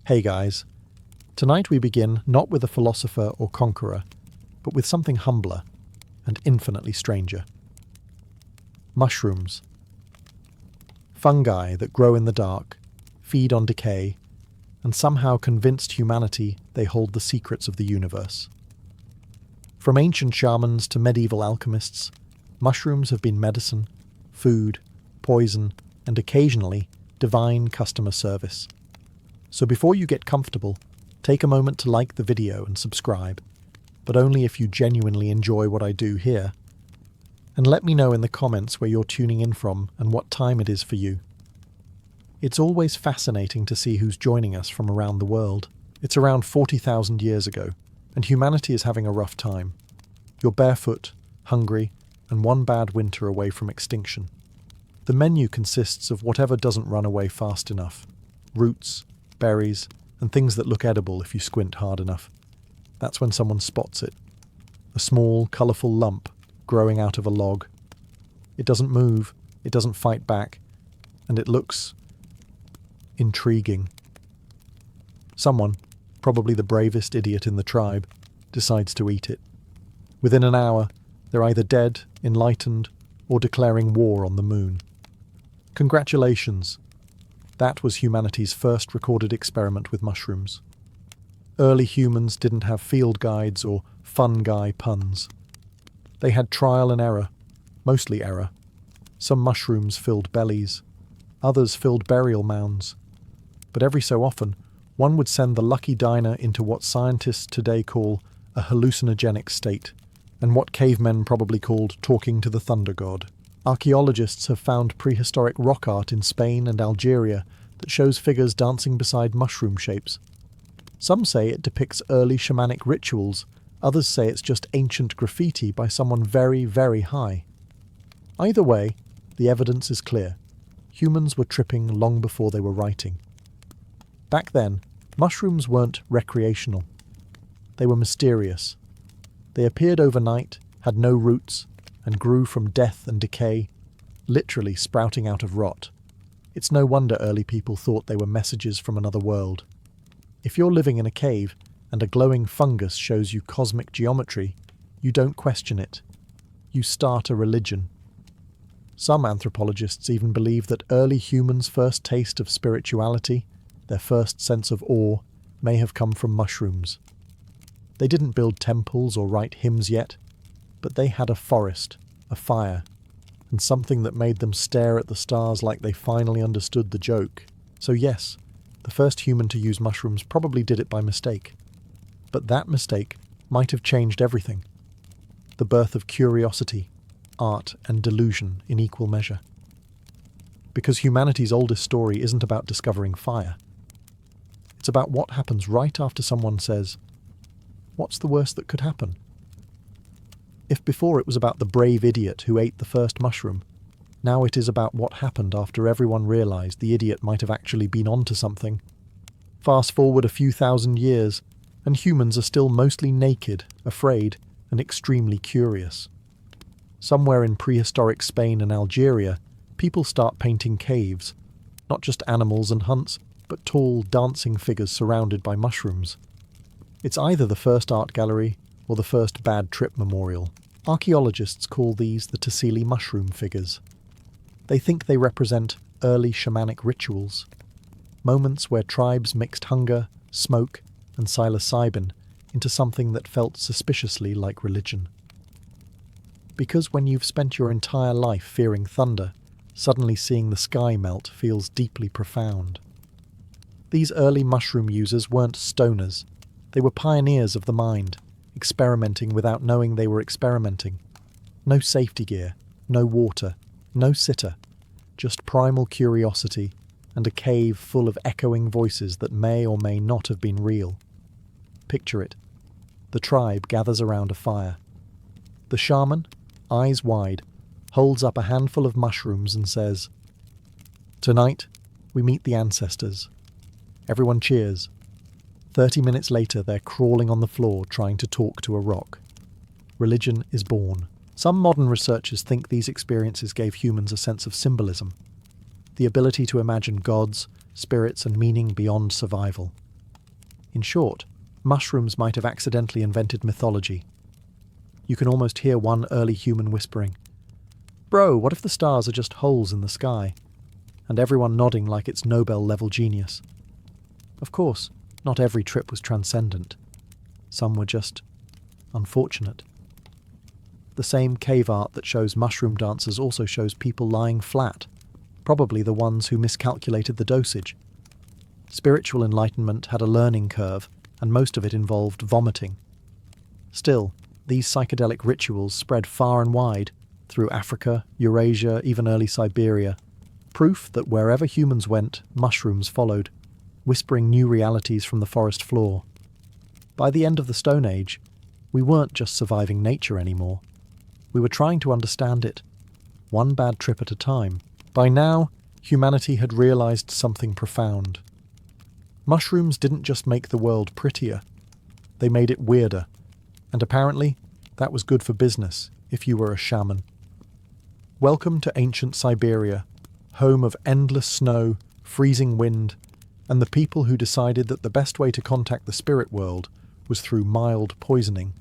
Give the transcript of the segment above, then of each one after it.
Hey guys, tonight we begin not with a philosopher or conqueror, but with something humbler and infinitely stranger. Mushrooms. Fungi that grow in the dark, feed on decay, and somehow convinced humanity they hold the secrets of the universe. From ancient shamans to medieval alchemists, mushrooms have been medicine, food, poison, and occasionally divine customer service. So before you get comfortable, take a moment to like the video and subscribe, but only if you genuinely enjoy what I do here. And let me know in the comments where you're tuning in from and what time it is for you. It's always fascinating to see who's joining us from around the world. It's around 40,000 years ago, and humanity is having a rough time. You're barefoot, hungry, and one bad winter away from extinction. The menu consists of whatever doesn't run away fast enough. Roots, berries, and things that look edible if you squint hard enough. That's when someone spots it. A small, colourful lump growing out of a log. It doesn't move, it doesn't fight back, and it looks intriguing. Someone, probably the bravest idiot in the tribe, decides to eat it. Within an hour, they're either dead, enlightened, or declaring war on the moon. Congratulations! That was humanity's first recorded experiment with mushrooms. Early humans didn't have field guides or fun guy puns. They had trial and error, mostly error. Some mushrooms filled bellies, others filled burial mounds. But every so often, one would send the lucky diner into what scientists today call a hallucinogenic state, and what cavemen probably called talking to the thunder god. Archaeologists have found prehistoric rock art in Spain and Algeria that shows figures dancing beside mushroom shapes. Some say it depicts early shamanic rituals, others say it's just ancient graffiti by someone very, very high. Either way, the evidence is clear. Humans were tripping long before they were writing. Back then, mushrooms weren't recreational. They were mysterious. They appeared overnight, had no roots, and grew from death and decay, literally sprouting out of rot. It's no wonder early people thought they were messages from another world. If you're living in a cave and a glowing fungus shows you cosmic geometry, you don't question it. You start a religion. Some anthropologists even believe that early humans' first taste of spirituality, their first sense of awe, may have come from mushrooms. They didn't build temples or write hymns yet, but they had a forest, a fire, and something that made them stare at the stars like they finally understood the joke. So yes, the first human to use mushrooms probably did it by mistake. But that mistake might have changed everything. The birth of curiosity, art, and delusion in equal measure. Because humanity's oldest story isn't about discovering fire. It's about what happens right after someone says, "What's the worst that could happen?" If before it was about the brave idiot who ate the first mushroom, now it is about what happened after everyone realized the idiot might have actually been onto something. Fast forward a few thousand years, and humans are still mostly naked, afraid, and extremely curious. Somewhere in prehistoric Spain and Algeria, people start painting caves, not just animals and hunts, but tall, dancing figures surrounded by mushrooms. It's either the first art gallery or the first bad trip memorial. Archaeologists call these the Tassili mushroom figures. They think they represent early shamanic rituals, moments where tribes mixed hunger, smoke, and psilocybin into something that felt suspiciously like religion. Because when you've spent your entire life fearing thunder, suddenly seeing the sky melt feels deeply profound. These early mushroom users weren't stoners. They were pioneers of the mind, experimenting without knowing they were experimenting. No safety gear, no water, no sitter, just primal curiosity and a cave full of echoing voices that may or may not have been real. Picture it. The tribe gathers around a fire. The shaman, eyes wide, holds up a handful of mushrooms and says, "Tonight, we meet the ancestors." Everyone cheers. 30 minutes later, they're crawling on the floor trying to talk to a rock. Religion is born. Some modern researchers think these experiences gave humans a sense of symbolism, the ability to imagine gods, spirits, and meaning beyond survival. In short, mushrooms might have accidentally invented mythology. You can almost hear one early human whispering, "Bro, what if the stars are just holes in the sky?" And everyone nodding like it's Nobel-level genius. Of course, not every trip was transcendent. Some were just unfortunate. The same cave art that shows mushroom dancers also shows people lying flat, probably the ones who miscalculated the dosage. Spiritual enlightenment had a learning curve, and most of it involved vomiting. Still, these psychedelic rituals spread far and wide, through Africa, Eurasia, even early Siberia, proof that wherever humans went, mushrooms followed, whispering new realities from the forest floor. By the end of the Stone Age, we weren't just surviving nature anymore. We were trying to understand it, one bad trip at a time. By now, humanity had realized something profound. Mushrooms didn't just make the world prettier, they made it weirder, and apparently that was good for business if you were a shaman. Welcome to ancient Siberia, home of endless snow, freezing wind, and the people who decided that the best way to contact the spirit world was through mild poisoning.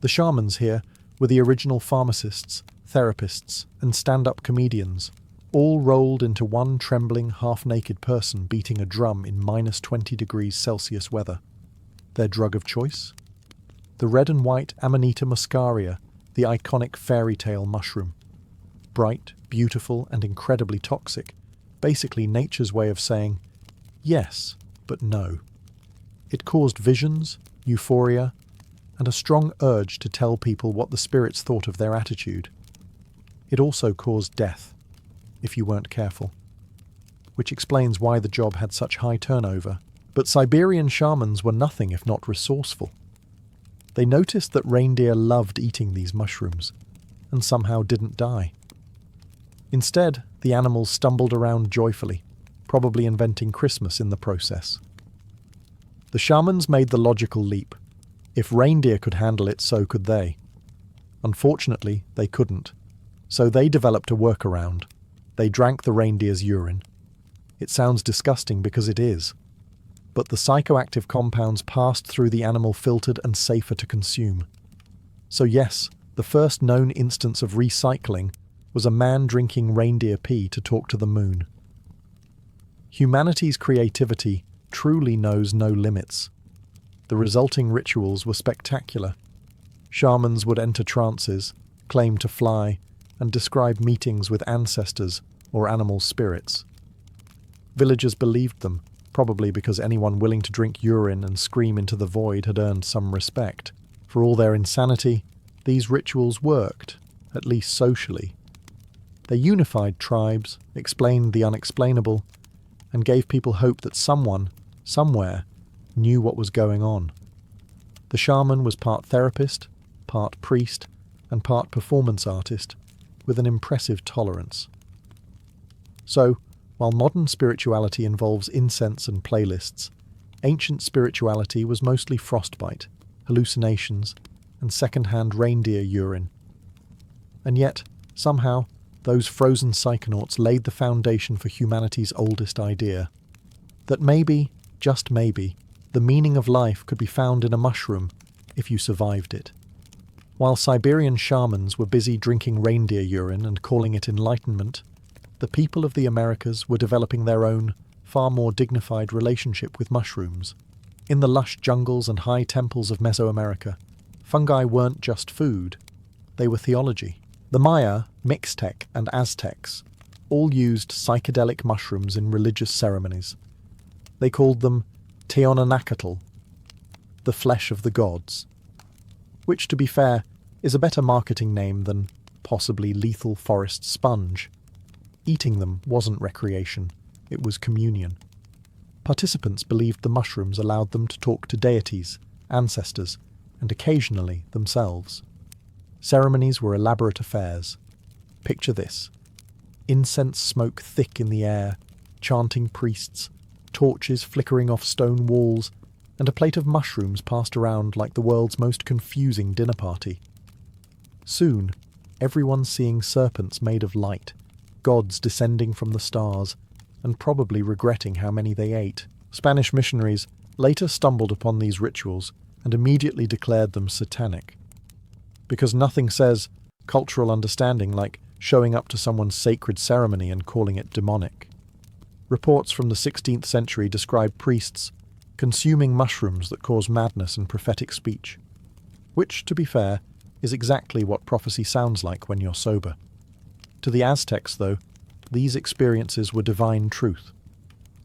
The shamans here were the original pharmacists, therapists, and stand-up comedians, all rolled into one trembling, half-naked person beating a drum in minus 20 degrees Celsius weather. Their drug of choice? The red and white Amanita muscaria, the iconic fairy tale mushroom. Bright, beautiful, and incredibly toxic, basically nature's way of saying, yes, but no. It caused visions, euphoria, and a strong urge to tell people what the spirits thought of their attitude. It also caused death, if you weren't careful. Which explains why the job had such high turnover. But Siberian shamans were nothing if not resourceful. They noticed that reindeer loved eating these mushrooms, and somehow didn't die. Instead, the animals stumbled around joyfully, probably inventing Christmas in the process. The shamans made the logical leap. If reindeer could handle it, so could they. Unfortunately, they couldn't. So they developed a workaround. They drank the reindeer's urine. It sounds disgusting because it is. But the psychoactive compounds passed through the animal filtered and safer to consume. So yes, the first known instance of recycling was a man drinking reindeer pee to talk to the moon. Humanity's creativity truly knows no limits. The resulting rituals were spectacular. Shamans would enter trances, claim to fly, and describe meetings with ancestors or animal spirits. Villagers believed them, probably because anyone willing to drink urine and scream into the void had earned some respect. For all their insanity, these rituals worked, at least socially. They unified tribes, explained the unexplainable, and gave people hope that someone, somewhere, knew what was going on. The shaman was part therapist, part priest, and part performance artist, with an impressive tolerance. So, while modern spirituality involves incense and playlists, ancient spirituality was mostly frostbite, hallucinations, and second-hand reindeer urine. And yet, somehow, those frozen psychonauts laid the foundation for humanity's oldest idea. That maybe, just maybe, the meaning of life could be found in a mushroom if you survived it. While Siberian shamans were busy drinking reindeer urine and calling it enlightenment, the people of the Americas were developing their own, far more dignified relationship with mushrooms. In the lush jungles and high temples of Mesoamerica, fungi weren't just food, they were theology. The Maya, Mixtec, and Aztecs all used psychedelic mushrooms in religious ceremonies. They called them Teonanacatl, the flesh of the gods, which, to be fair, is a better marketing name than possibly lethal forest sponge. Eating them wasn't recreation, it was communion. Participants believed the mushrooms allowed them to talk to deities, ancestors, and occasionally themselves. Ceremonies were elaborate affairs. Picture this: incense smoke thick in the air, chanting priests, torches flickering off stone walls, and a plate of mushrooms passed around like the world's most confusing dinner party. Soon, everyone seeing serpents made of light, gods descending from the stars, and probably regretting how many they ate. Spanish missionaries later stumbled upon these rituals and immediately declared them satanic. Because nothing says cultural understanding like showing up to someone's sacred ceremony and calling it demonic. Reports from the 16th century describe priests consuming mushrooms that cause madness and prophetic speech, which, to be fair, is exactly what prophecy sounds like when you're sober. To the Aztecs, though, these experiences were divine truth.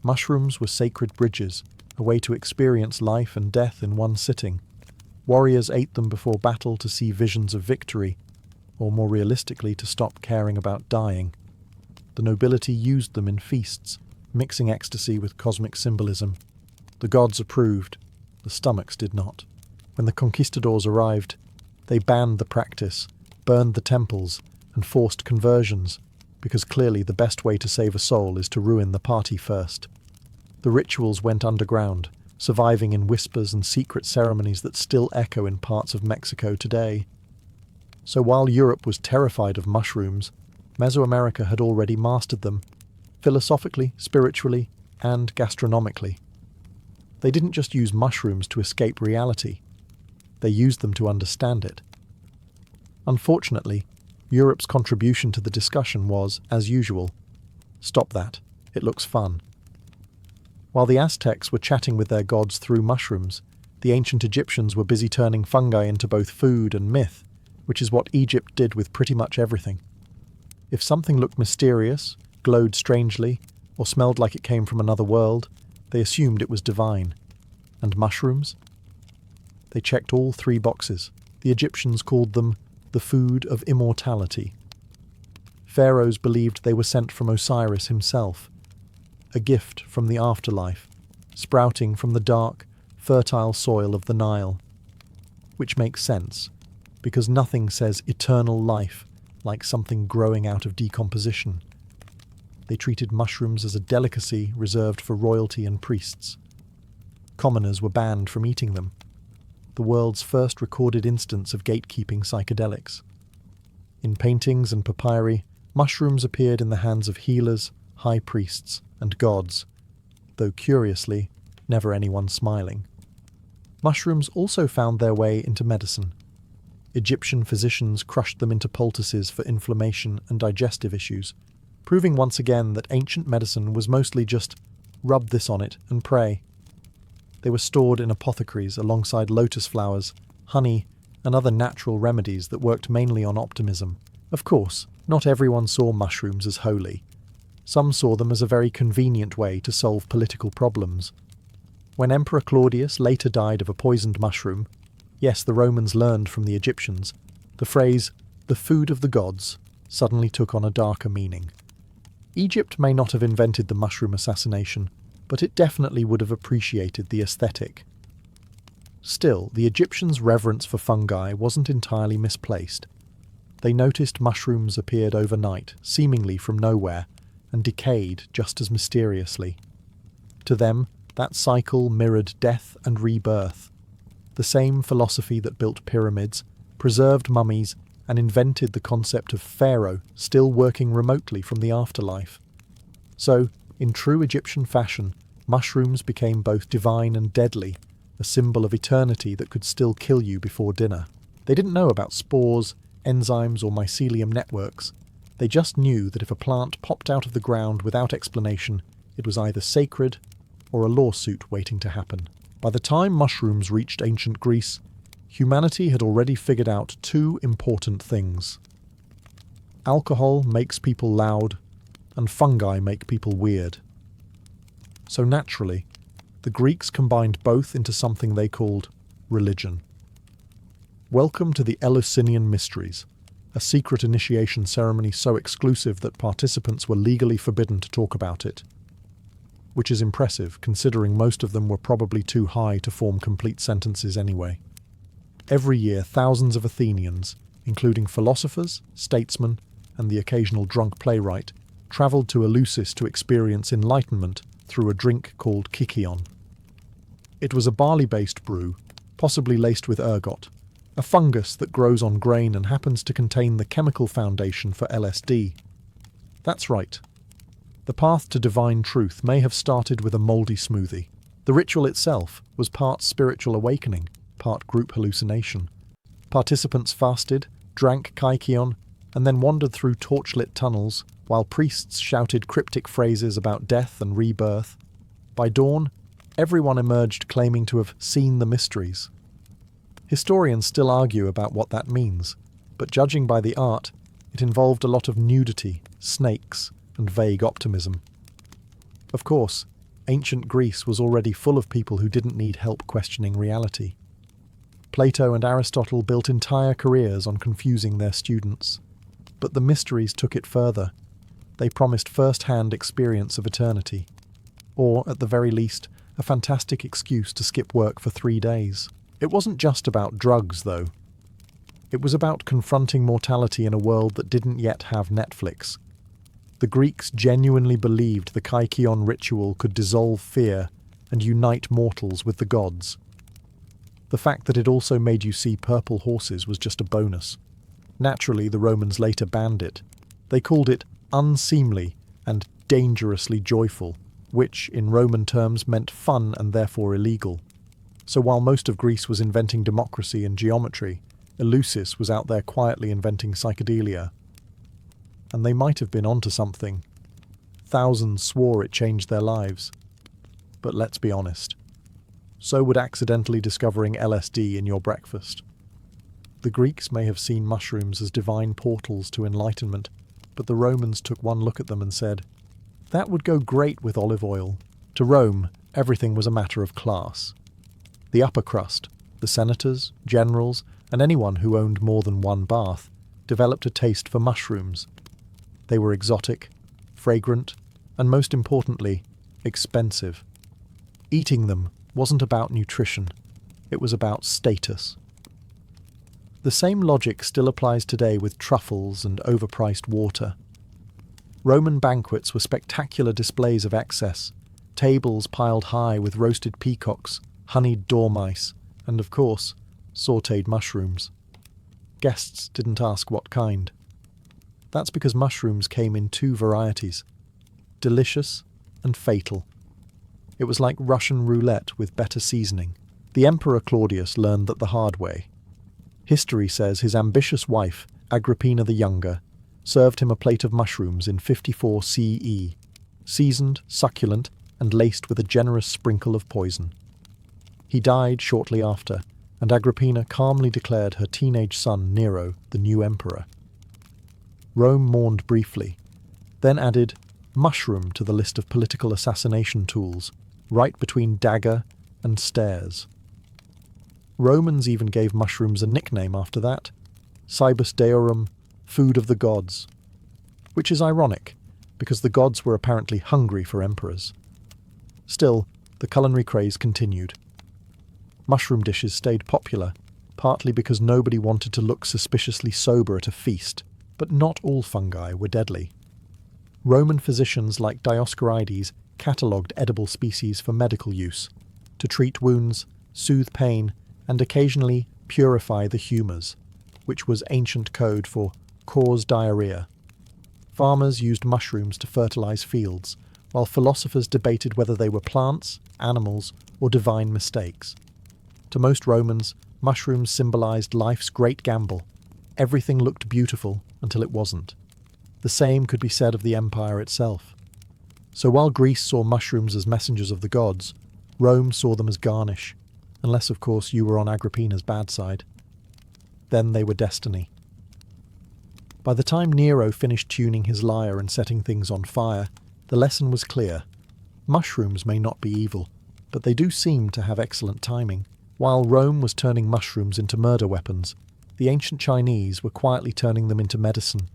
Mushrooms were sacred bridges, a way to experience life and death in one sitting. Warriors ate them before battle to see visions of victory, or more realistically to stop caring about dying. The nobility used them in feasts, mixing ecstasy with cosmic symbolism. The gods approved, the stomachs did not. When the conquistadors arrived, they banned the practice, burned the temples, and forced conversions, because clearly the best way to save a soul is to ruin the party first. The rituals went underground, surviving in whispers and secret ceremonies that still echo in parts of Mexico today. So while Europe was terrified of mushrooms, Mesoamerica had already mastered them, philosophically, spiritually, and gastronomically. They didn't just use mushrooms to escape reality, they used them to understand it. Unfortunately, Europe's contribution to the discussion was, as usual, "Stop that, it looks fun." While the Aztecs were chatting with their gods through mushrooms, the ancient Egyptians were busy turning fungi into both food and myth, which is what Egypt did with pretty much everything. If something looked mysterious, glowed strangely, or smelled like it came from another world, they assumed it was divine. And mushrooms? They checked all three boxes. The Egyptians called them the food of immortality. Pharaohs believed they were sent from Osiris himself, a gift from the afterlife, sprouting from the dark, fertile soil of the Nile. Which makes sense, because nothing says eternal life like something growing out of decomposition. They treated mushrooms as a delicacy reserved for royalty and priests. Commoners were banned from eating them. The world's first recorded instance of gatekeeping psychedelics. In paintings and papyri, mushrooms appeared in the hands of healers, high priests, and gods, though curiously, never anyone smiling. Mushrooms also found their way into medicine. Egyptian physicians crushed them into poultices for inflammation and digestive issues, proving once again that ancient medicine was mostly just rub this on it and pray. They were stored in apothecaries alongside lotus flowers, honey, and other natural remedies that worked mainly on optimism. Of course, not everyone saw mushrooms as holy. Some saw them as a very convenient way to solve political problems. When Emperor Claudius later died of a poisoned mushroom, yes, the Romans learned from the Egyptians, the phrase, "the food of the gods," suddenly took on a darker meaning. Egypt may not have invented the mushroom assassination, but it definitely would have appreciated the aesthetic. Still, the Egyptians' reverence for fungi wasn't entirely misplaced. They noticed mushrooms appeared overnight, seemingly from nowhere, and decayed just as mysteriously. To them, that cycle mirrored death and rebirth. The same philosophy that built pyramids, preserved mummies, and invented the concept of pharaoh still working remotely from the afterlife. So, in true Egyptian fashion, mushrooms became both divine and deadly, a symbol of eternity that could still kill you before dinner. They didn't know about spores, enzymes, or mycelium networks. They just knew that if a plant popped out of the ground without explanation, it was either sacred or a lawsuit waiting to happen. By the time mushrooms reached ancient Greece, humanity had already figured out two important things. Alcohol makes people loud, and fungi make people weird. So naturally, the Greeks combined both into something they called religion. Welcome to the Eleusinian Mysteries, a secret initiation ceremony so exclusive that participants were legally forbidden to talk about it. Which is impressive, considering most of them were probably too high to form complete sentences anyway. Every year, thousands of Athenians, including philosophers, statesmen, and the occasional drunk playwright, travelled to Eleusis to experience enlightenment through a drink called kykion. It was a barley-based brew, possibly laced with ergot, a fungus that grows on grain and happens to contain the chemical foundation for LSD. That's right. The path to divine truth may have started with a mouldy smoothie. The ritual itself was part spiritual awakening, part group hallucination. Participants fasted, drank kykeon, and then wandered through torchlit tunnels, while priests shouted cryptic phrases about death and rebirth. By dawn, everyone emerged claiming to have seen the mysteries. Historians still argue about what that means, but judging by the art, it involved a lot of nudity, snakes, and vague optimism. Of course, ancient Greece was already full of people who didn't need help questioning reality. Plato and Aristotle built entire careers on confusing their students. But the mysteries took it further. They promised first-hand experience of eternity. Or, at the very least, a fantastic excuse to skip work for 3 days. It wasn't just about drugs, though. It was about confronting mortality in a world that didn't yet have Netflix. The Greeks genuinely believed the kykeon ritual could dissolve fear and unite mortals with the gods. The fact that it also made you see purple horses was just a bonus. Naturally, the Romans later banned it. They called it unseemly and dangerously joyful, which, in Roman terms, meant fun and therefore illegal. So while most of Greece was inventing democracy and geometry, Eleusis was out there quietly inventing psychedelia. And they might have been onto something. Thousands swore it changed their lives. But let's be honest. So would accidentally discovering LSD in your breakfast. The Greeks may have seen mushrooms as divine portals to enlightenment, but the Romans took one look at them and said, "That would go great with olive oil." To Rome, everything was a matter of class. The upper crust, the senators, generals, and anyone who owned more than one bath, developed a taste for mushrooms. They were exotic, fragrant, and most importantly, expensive. Eating them wasn't about nutrition, it was about status. The same logic still applies today with truffles and overpriced water. Roman banquets were spectacular displays of excess, tables piled high with roasted peacocks, honeyed dormice, and of course, sautéed mushrooms. Guests didn't ask what kind. That's because mushrooms came in 2 varieties, delicious and fatal. It was like Russian roulette with better seasoning. The Emperor Claudius learned that the hard way. History says his ambitious wife, Agrippina the Younger, served him a plate of mushrooms in 54 CE, seasoned, succulent, and laced with a generous sprinkle of poison. He died shortly after, and Agrippina calmly declared her teenage son Nero the new emperor. Rome mourned briefly, then added mushroom to the list of political assassination tools, right between dagger and stairs. Romans even gave mushrooms a nickname after that, Cibus deorum, food of the gods, which is ironic, because the gods were apparently hungry for emperors. Still, the culinary craze continued. Mushroom dishes stayed popular, partly because nobody wanted to look suspiciously sober at a feast, but not all fungi were deadly. Roman physicians like Dioscorides catalogued edible species for medical use, to treat wounds, soothe pain, and occasionally purify the humours, which was ancient code for cause diarrhea. Farmers used mushrooms to fertilise fields, while philosophers debated whether they were plants, animals, or divine mistakes. To most Romans, mushrooms symbolised life's great gamble. Everything looked beautiful until it wasn't. The same could be said of the empire itself. So while Greece saw mushrooms as messengers of the gods, Rome saw them as garnish, unless of course you were on Agrippina's bad side. Then they were destiny. By the time Nero finished tuning his lyre and setting things on fire, the lesson was clear. Mushrooms may not be evil, but they do seem to have excellent timing. While Rome was turning mushrooms into murder weapons, the ancient Chinese were quietly turning them into medicine.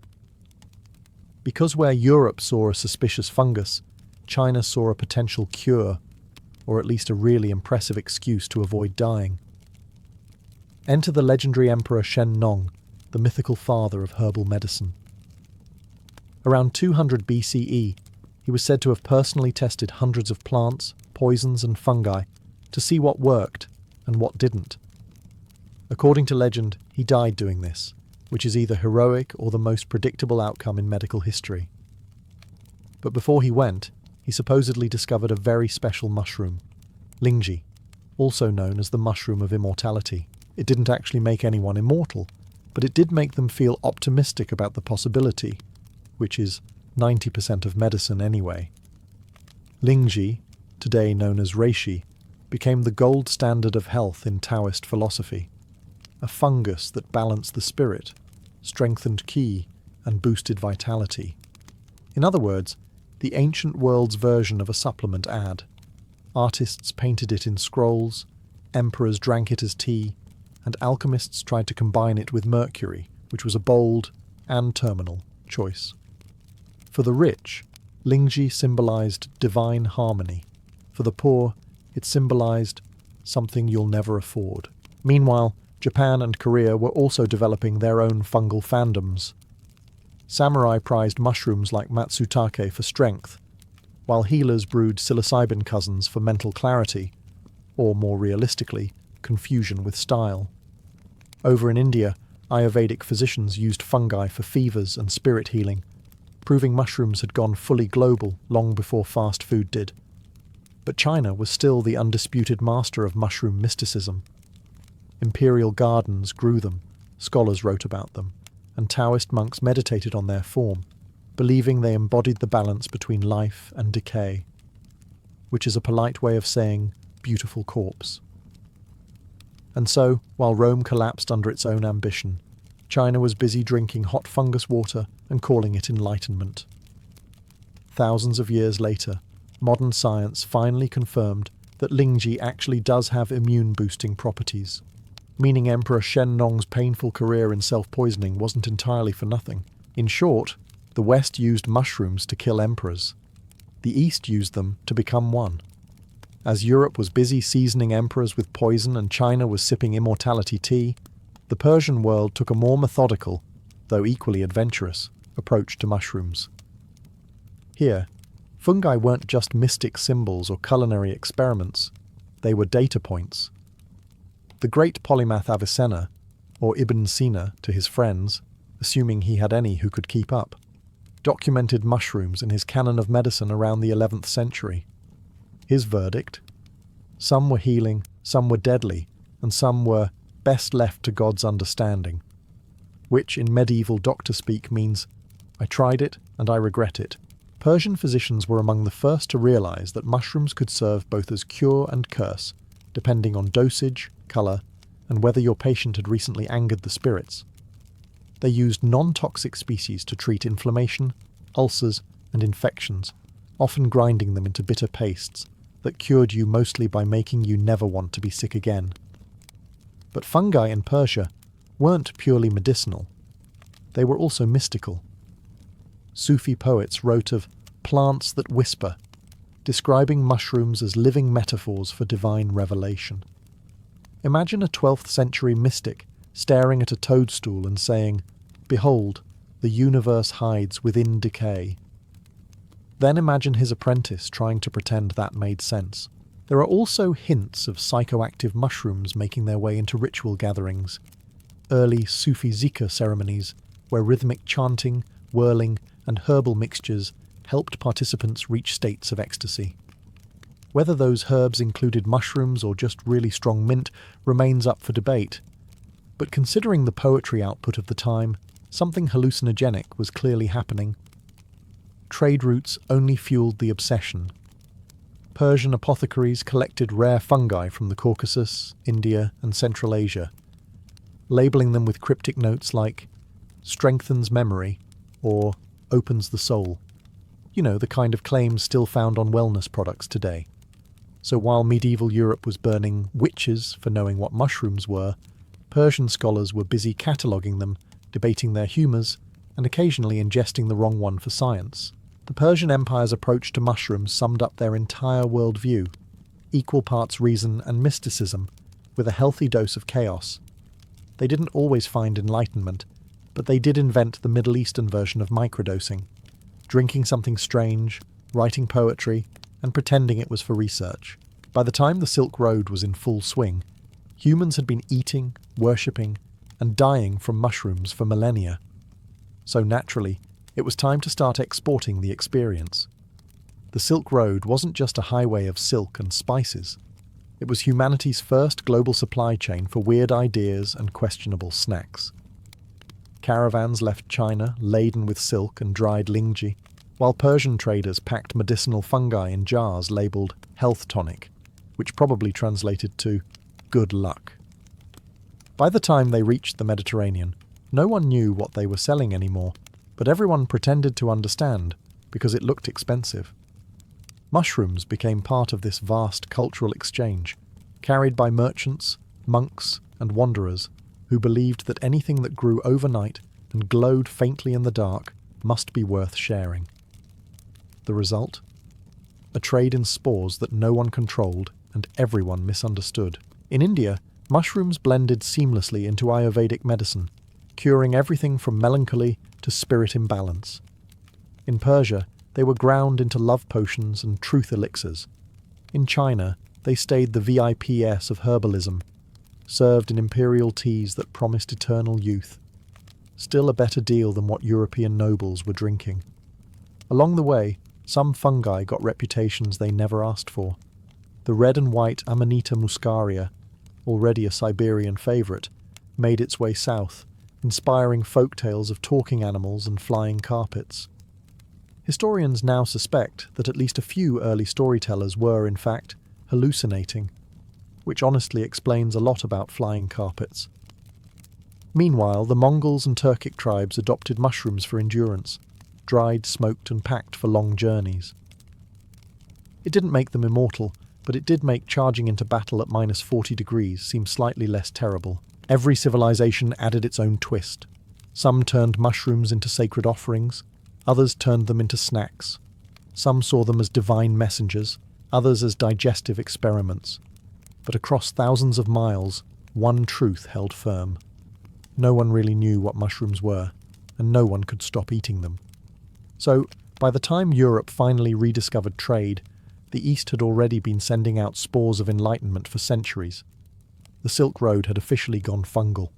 Because where Europe saw a suspicious fungus, China saw a potential cure, or at least a really impressive excuse to avoid dying. Enter the legendary Emperor Shen Nong, the mythical father of herbal medicine. Around 200 BCE, he was said to have personally tested hundreds of plants, poisons, and fungi to see what worked and what didn't. According to legend, he died doing this, which is either heroic or the most predictable outcome in medical history. But before he went, he supposedly discovered a very special mushroom, Lingji, also known as the mushroom of immortality. It didn't actually make anyone immortal, but it did make them feel optimistic about the possibility, which is 90% of medicine anyway. Lingji, today known as reishi, became the gold standard of health in Taoist philosophy, a fungus that balanced the spirit, strengthened qi, and boosted vitality. In other words, the ancient world's version of a supplement ad. Artists painted it in scrolls, emperors drank it as tea, and alchemists tried to combine it with mercury, which was a bold and terminal choice. For the rich, Lingji symbolized divine harmony. For the poor, it symbolized something you'll never afford. Meanwhile, Japan and Korea were also developing their own fungal fandoms. Samurai prized mushrooms like matsutake for strength, while healers brewed psilocybin cousins for mental clarity, or more realistically, confusion with style. Over in India, Ayurvedic physicians used fungi for fevers and spirit healing, proving mushrooms had gone fully global long before fast food did. But China was still the undisputed master of mushroom mysticism. Imperial gardens grew them, scholars wrote about them, and Taoist monks meditated on their form, believing they embodied the balance between life and decay, which is a polite way of saying beautiful corpse. And so, while Rome collapsed under its own ambition, China was busy drinking hot fungus water and calling it enlightenment. Thousands of years later, modern science finally confirmed that Lingji actually does have immune-boosting properties, meaning Emperor Shen Nong's painful career in self-poisoning wasn't entirely for nothing. In short, the West used mushrooms to kill emperors. The East used them to become one. As Europe was busy seasoning emperors with poison and China was sipping immortality tea, the Persian world took a more methodical, though equally adventurous, approach to mushrooms. Here, fungi weren't just mystic symbols or culinary experiments, they were data points. The great polymath Avicenna, or Ibn Sina to his friends, assuming he had any who could keep up, documented mushrooms in his canon of medicine around the 11th century. His verdict? Some were healing, some were deadly, and some were best left to God's understanding, which in medieval doctor speak means, I tried it and I regret it. Persian physicians were among the first to realize that mushrooms could serve both as cure and curse, depending on dosage, color, and whether your patient had recently angered the spirits. They used non-toxic species to treat inflammation, ulcers, and infections, often grinding them into bitter pastes that cured you mostly by making you never want to be sick again. But fungi in Persia weren't purely medicinal. They were also mystical. Sufi poets wrote of plants that whisper, describing mushrooms as living metaphors for divine revelation. Imagine a 12th century mystic staring at a toadstool and saying, "Behold, the universe hides within decay." Then imagine his apprentice trying to pretend that made sense. There are also hints of psychoactive mushrooms making their way into ritual gatherings, early Sufi zikr ceremonies where rhythmic chanting, whirling, and herbal mixtures helped participants reach states of ecstasy. Whether those herbs included mushrooms or just really strong mint remains up for debate. But considering the poetry output of the time, something hallucinogenic was clearly happening. Trade routes only fueled the obsession. Persian apothecaries collected rare fungi from the Caucasus, India, and Central Asia, labeling them with cryptic notes like strengthens memory or opens the soul. You know, the kind of claims still found on wellness products today. So while medieval Europe was burning witches for knowing what mushrooms were, Persian scholars were busy cataloguing them, debating their humours, and occasionally ingesting the wrong one for science. The Persian Empire's approach to mushrooms summed up their entire worldview, equal parts reason and mysticism, with a healthy dose of chaos. They didn't always find enlightenment, but they did invent the Middle Eastern version of microdosing, drinking something strange, writing poetry, and pretending it was for research. By the time the Silk Road was in full swing, humans had been eating, worshipping, and dying from mushrooms for millennia. So naturally, it was time to start exporting the experience. The Silk Road wasn't just a highway of silk and spices. It was humanity's first global supply chain for weird ideas and questionable snacks. Caravans left China laden with silk and dried lingji, while Persian traders packed medicinal fungi in jars labelled health tonic, which probably translated to good luck. By the time they reached the Mediterranean, no one knew what they were selling anymore, but everyone pretended to understand because it looked expensive. Mushrooms became part of this vast cultural exchange, carried by merchants, monks, and wanderers who believed that anything that grew overnight and glowed faintly in the dark must be worth sharing. The result? A trade in spores that no one controlled and everyone misunderstood. In India, mushrooms blended seamlessly into Ayurvedic medicine, curing everything from melancholy to spirit imbalance. In Persia, they were ground into love potions and truth elixirs. In China, they stayed the VIPs of herbalism, served in imperial teas that promised eternal youth. Still a better deal than what European nobles were drinking. Along the way, some fungi got reputations they never asked for. The red and white Amanita muscaria, already a Siberian favourite, made its way south, inspiring folk tales of talking animals and flying carpets. Historians now suspect that at least a few early storytellers were, in fact, hallucinating, which honestly explains a lot about flying carpets. Meanwhile, the Mongols and Turkic tribes adopted mushrooms for endurance, dried, smoked and packed for long journeys. It didn't make them immortal, but it did make charging into battle at minus 40 degrees seem slightly less terrible. Every civilization added its own twist. Some turned mushrooms into sacred offerings, others turned them into snacks. Some saw them as divine messengers, others as digestive experiments. But across thousands of miles, one truth held firm. No one really knew what mushrooms were, and no one could stop eating them. So, by the time Europe finally rediscovered trade, the East had already been sending out spores of enlightenment for centuries. The Silk Road had officially gone fungal.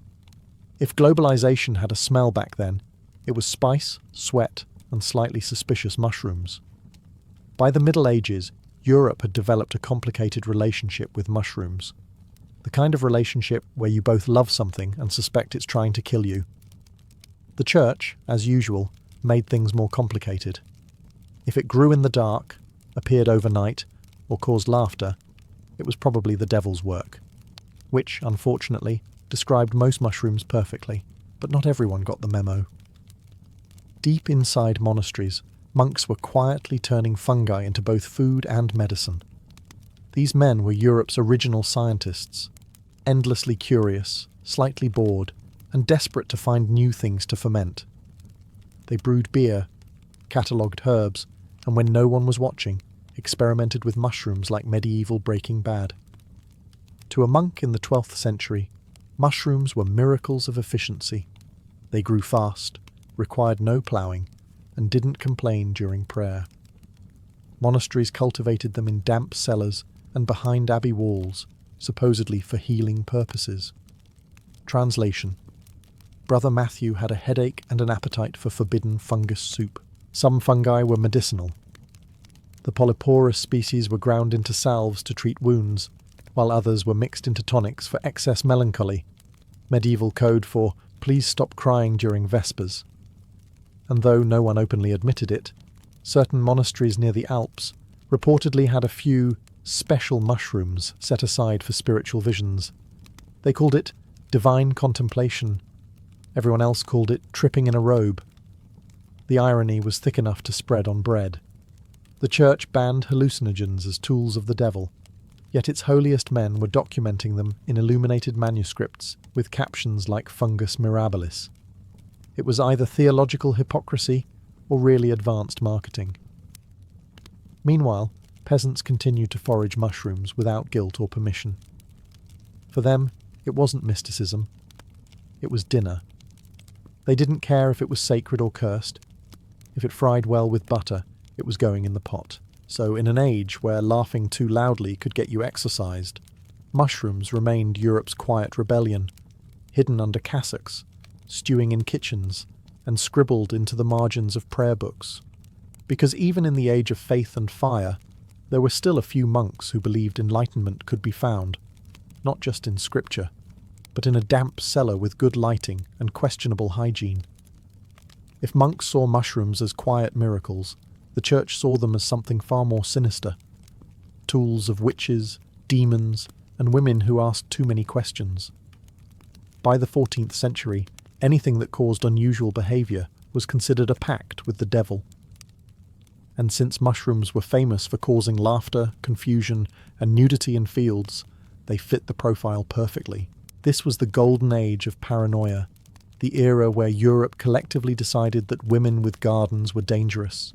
If globalization had a smell back then, it was spice, sweat, and slightly suspicious mushrooms. By the Middle Ages, Europe had developed a complicated relationship with mushrooms. The kind of relationship where you both love something and suspect it's trying to kill you. The church, as usual, made things more complicated. If it grew in the dark, appeared overnight, or caused laughter, it was probably the devil's work, which, unfortunately, described most mushrooms perfectly, but not everyone got the memo. Deep inside monasteries, monks were quietly turning fungi into both food and medicine. These men were Europe's original scientists, endlessly curious, slightly bored, and desperate to find new things to ferment. They brewed beer, catalogued herbs, and when no one was watching, experimented with mushrooms like medieval Breaking Bad. To a monk in the 12th century, mushrooms were miracles of efficiency. They grew fast, required no ploughing, and didn't complain during prayer. Monasteries cultivated them in damp cellars and behind abbey walls, supposedly for healing purposes. Translation: Brother Matthew had a headache and an appetite for forbidden fungus soup. Some fungi were medicinal. The polyporous species were ground into salves to treat wounds, while others were mixed into tonics for excess melancholy, medieval code for please stop crying during Vespers. And though no one openly admitted it, certain monasteries near the Alps reportedly had a few special mushrooms set aside for spiritual visions. They called it divine contemplation. Everyone else called it tripping in a robe. The irony was thick enough to spread on bread. The church banned hallucinogens as tools of the devil, yet its holiest men were documenting them in illuminated manuscripts with captions like Fungus Mirabilis. It was either theological hypocrisy or really advanced marketing. Meanwhile, peasants continued to forage mushrooms without guilt or permission. For them, it wasn't mysticism. It was dinner. They didn't care if it was sacred or cursed. If it fried well with butter, it was going in the pot. So in an age where laughing too loudly could get you exorcised, mushrooms remained Europe's quiet rebellion, hidden under cassocks, stewing in kitchens, and scribbled into the margins of prayer books. Because even in the age of faith and fire, there were still a few monks who believed enlightenment could be found, not just in scripture, but in a damp cellar with good lighting and questionable hygiene. If monks saw mushrooms as quiet miracles, the church saw them as something far more sinister, tools of witches, demons, and women who asked too many questions. By the 14th century, anything that caused unusual behaviour was considered a pact with the devil. And since mushrooms were famous for causing laughter, confusion, and nudity in fields, they fit the profile perfectly. This was the golden age of paranoia, the era where Europe collectively decided that women with gardens were dangerous.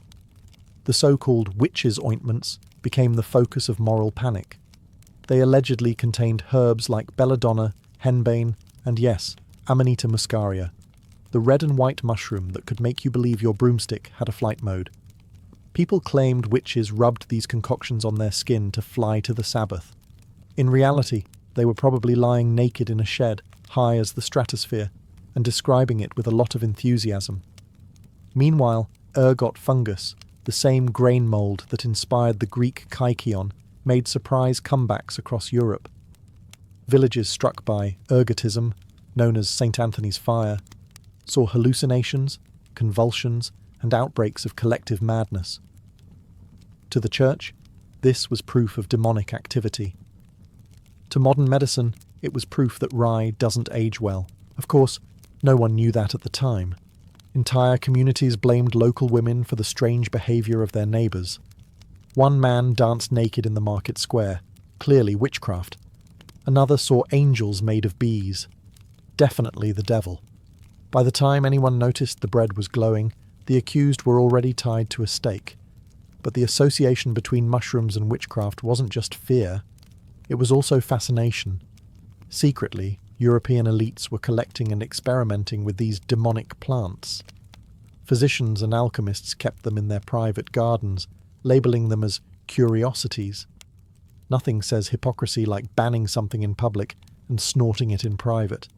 The so-called witches' ointments became the focus of moral panic. They allegedly contained herbs like belladonna, henbane, and yes, Amanita muscaria, the red and white mushroom that could make you believe your broomstick had a flight mode. People claimed witches rubbed these concoctions on their skin to fly to the Sabbath. In reality, they were probably lying naked in a shed, high as the stratosphere, and describing it with a lot of enthusiasm. Meanwhile, ergot fungus, the same grain mould that inspired the Greek kykeon, made surprise comebacks across Europe. Villages struck by ergotism, known as St. Anthony's fire, saw hallucinations, convulsions, and outbreaks of collective madness. To the church, this was proof of demonic activity. To modern medicine, it was proof that rye doesn't age well. Of course, no one knew that at the time. Entire communities blamed local women for the strange behaviour of their neighbours. One man danced naked in the market square, clearly witchcraft. Another saw angels made of bees. Definitely the devil. By the time anyone noticed the bread was glowing, the accused were already tied to a stake. But the association between mushrooms and witchcraft wasn't just fear, it was also fascination. Secretly, European elites were collecting and experimenting with these demonic plants. Physicians and alchemists kept them in their private gardens, labelling them as curiosities. Nothing says hypocrisy like banning something in public and snorting it in private.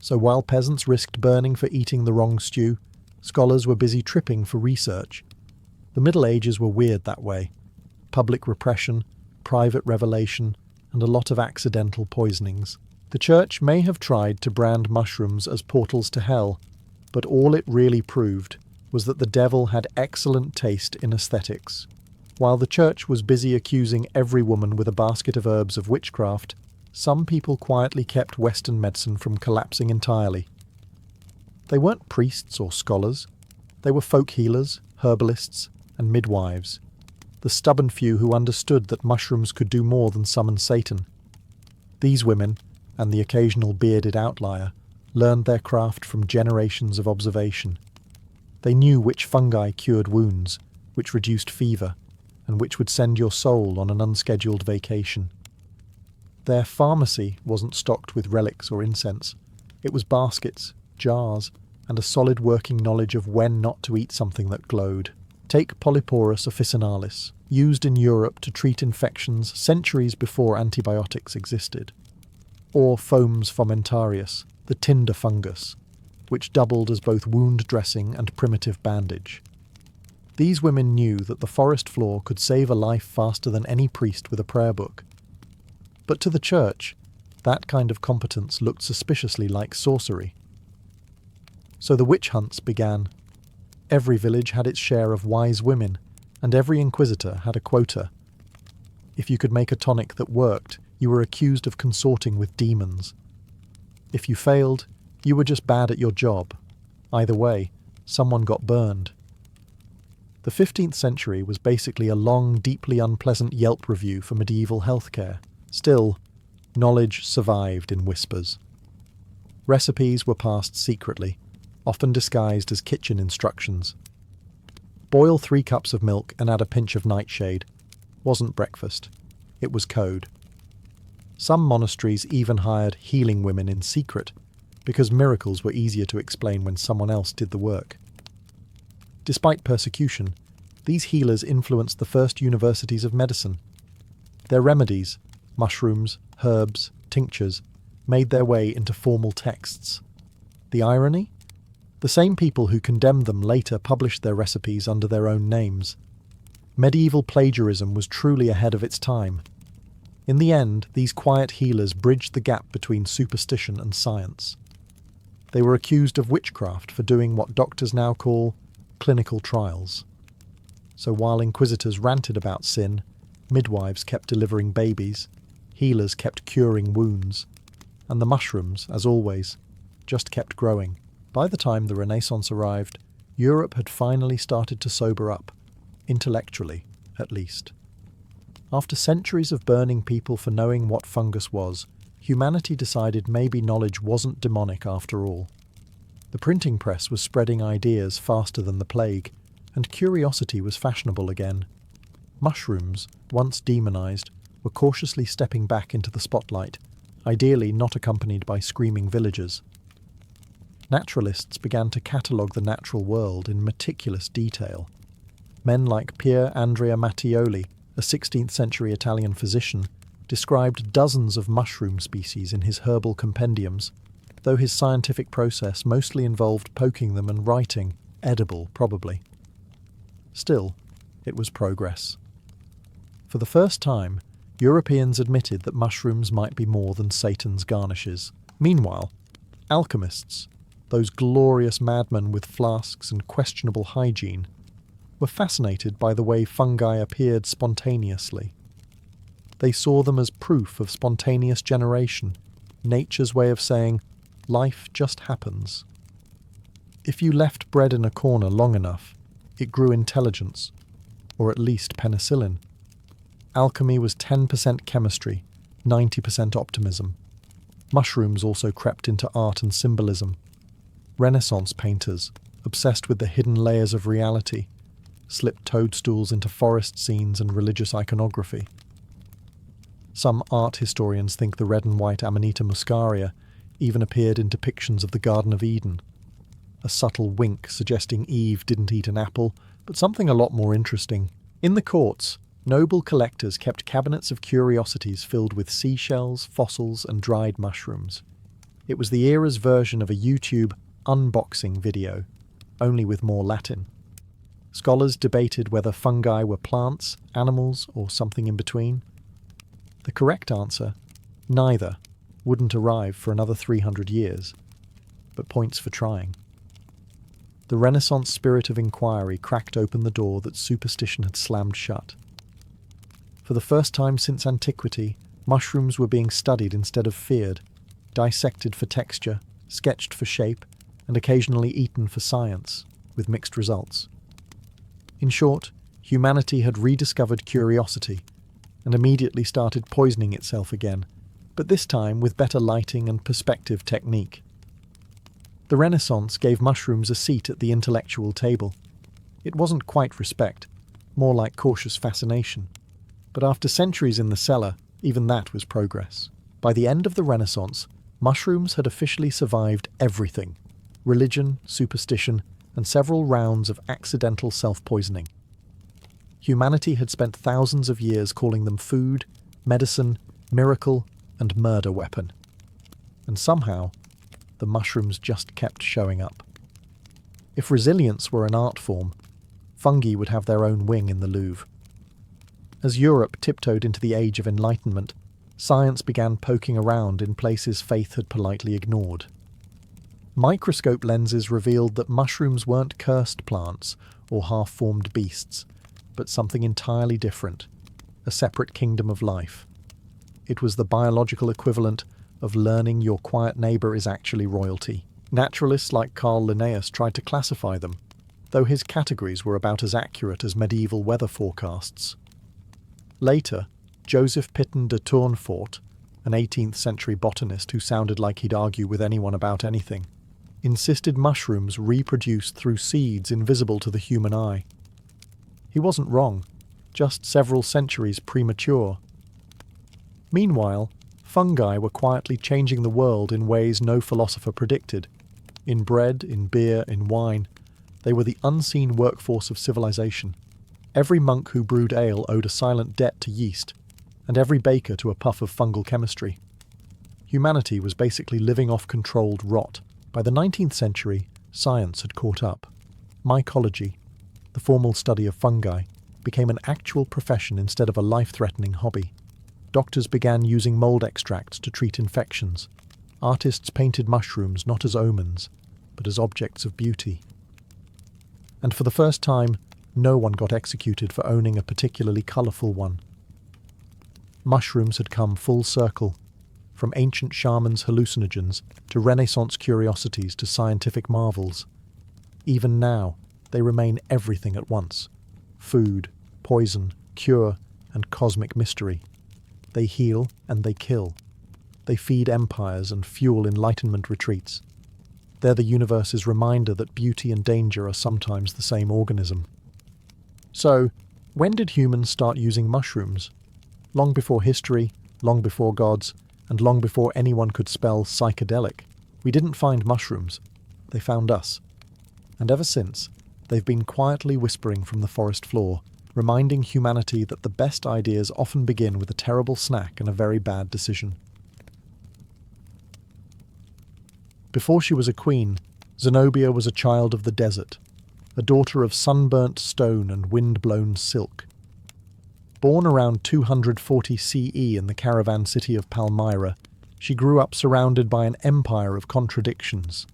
So while peasants risked burning for eating the wrong stew, scholars were busy tripping for research. The Middle Ages were weird that way. Public repression, private revelation, and a lot of accidental poisonings. The church may have tried to brand mushrooms as portals to hell, but all it really proved was that the devil had excellent taste in aesthetics. While the church was busy accusing every woman with a basket of herbs of witchcraft, some people quietly kept Western medicine from collapsing entirely. They weren't priests or scholars. They were folk healers, herbalists, and midwives. The stubborn few who understood that mushrooms could do more than summon Satan. These women, and the occasional bearded outlier, learned their craft from generations of observation. They knew which fungi cured wounds, which reduced fever, and which would send your soul on an unscheduled vacation. Their pharmacy wasn't stocked with relics or incense. It was baskets, jars, and a solid working knowledge of when not to eat something that glowed. Take Polyporus officinalis, used in Europe to treat infections centuries before antibiotics existed. Or Fomes fomentarius, the tinder fungus, which doubled as both wound dressing and primitive bandage. These women knew that the forest floor could save a life faster than any priest with a prayer book. But to the church, that kind of competence looked suspiciously like sorcery. So the witch hunts began. Every village had its share of wise women, and every inquisitor had a quota. If you could make a tonic that worked, you were accused of consorting with demons. If you failed, you were just bad at your job. Either way, someone got burned. The 15th century was basically a long, deeply unpleasant Yelp review for medieval healthcare. Still, knowledge survived in whispers. Recipes were passed secretly, often disguised as kitchen instructions. Boil 3 cups of milk and add a pinch of nightshade. Wasn't breakfast. It was code. Some monasteries even hired healing women in secret, because miracles were easier to explain when someone else did the work. Despite persecution, these healers influenced the first universities of medicine. Their remedies, mushrooms, herbs, tinctures, made their way into formal texts. The irony? The same people who condemned them later published their recipes under their own names. Medieval plagiarism was truly ahead of its time. In the end, these quiet healers bridged the gap between superstition and science. They were accused of witchcraft for doing what doctors now call clinical trials. So while inquisitors ranted about sin, midwives kept delivering babies, healers kept curing wounds, and the mushrooms, as always, just kept growing. By the time the Renaissance arrived, Europe had finally started to sober up, intellectually, at least. After centuries of burning people for knowing what fungus was, humanity decided maybe knowledge wasn't demonic after all. The printing press was spreading ideas faster than the plague, and curiosity was fashionable again. Mushrooms, once demonized, were cautiously stepping back into the spotlight, ideally not accompanied by screaming villagers. Naturalists began to catalogue the natural world in meticulous detail. Men like Pier Andrea Mattioli, a 16th century Italian physician, described dozens of mushroom species in his herbal compendiums, though his scientific process mostly involved poking them and writing, edible probably. Still, it was progress. For the first time, Europeans admitted that mushrooms might be more than Satan's garnishes. Meanwhile, alchemists, those glorious madmen with flasks and questionable hygiene, were fascinated by the way fungi appeared spontaneously. They saw them as proof of spontaneous generation, nature's way of saying, life just happens. If you left bread in a corner long enough, it grew intelligence, or at least penicillin. Alchemy was 10% chemistry, 90% optimism. Mushrooms also crept into art and symbolism. Renaissance painters, obsessed with the hidden layers of reality, slipped toadstools into forest scenes and religious iconography. Some art historians think the red and white Amanita muscaria even appeared in depictions of the Garden of Eden. A subtle wink suggesting Eve didn't eat an apple, but something a lot more interesting. In the courts, noble collectors kept cabinets of curiosities filled with seashells, fossils, and dried mushrooms. It was the era's version of a YouTube unboxing video, only with more Latin. Scholars debated whether fungi were plants, animals, or something in between. The correct answer, neither, wouldn't arrive for another 300 years, but points for trying. The Renaissance spirit of inquiry cracked open the door that superstition had slammed shut. For the first time since antiquity, mushrooms were being studied instead of feared, dissected for texture, sketched for shape, and occasionally eaten for science, with mixed results. In short, humanity had rediscovered curiosity, and immediately started poisoning itself again, but this time with better lighting and perspective technique. The Renaissance gave mushrooms a seat at the intellectual table. It wasn't quite respect, more like cautious fascination. But after centuries in the cellar, even that was progress. By the end of the Renaissance, mushrooms had officially survived everything: religion, superstition, and several rounds of accidental self-poisoning. Humanity had spent thousands of years calling them food, medicine, miracle, and murder weapon. And somehow, the mushrooms just kept showing up. If resilience were an art form, fungi would have their own wing in the Louvre. As Europe tiptoed into the Age of Enlightenment, science began poking around in places faith had politely ignored. Microscope lenses revealed that mushrooms weren't cursed plants or half-formed beasts, but something entirely different, a separate kingdom of life. It was the biological equivalent of learning your quiet neighbour is actually royalty. Naturalists like Carl Linnaeus tried to classify them, though his categories were about as accurate as medieval weather forecasts. Later, Joseph Pitton de Tournefort, an 18th century botanist who sounded like he'd argue with anyone about anything, insisted mushrooms reproduced through seeds invisible to the human eye. He wasn't wrong, just several centuries premature. Meanwhile, fungi were quietly changing the world in ways no philosopher predicted. In bread, in beer, in wine, they were the unseen workforce of civilization. Every monk who brewed ale owed a silent debt to yeast, and every baker to a puff of fungal chemistry. Humanity was basically living off controlled rot. By the 19th century, science had caught up. Mycology, the formal study of fungi, became an actual profession instead of a life-threatening hobby. Doctors began using mold extracts to treat infections. Artists painted mushrooms not as omens, but as objects of beauty. And for the first time, no one got executed for owning a particularly colourful one. Mushrooms had come full circle, from ancient shamans' hallucinogens to Renaissance curiosities to scientific marvels. Even now, they remain everything at once: food, poison, cure, and cosmic mystery. They heal and they kill. They feed empires and fuel enlightenment retreats. They're the universe's reminder that beauty and danger are sometimes the same organism. So, when did humans start using mushrooms? Long before history, long before gods, and long before anyone could spell psychedelic. We didn't find mushrooms. They found us. And ever since, they've been quietly whispering from the forest floor, reminding humanity that the best ideas often begin with a terrible snack and a very bad decision. Before she was a queen, Zenobia was a child of the desert, a daughter of sunburnt stone and wind-blown silk. Born around 240 CE in the caravan city of Palmyra, she grew up surrounded by an empire of contradictions.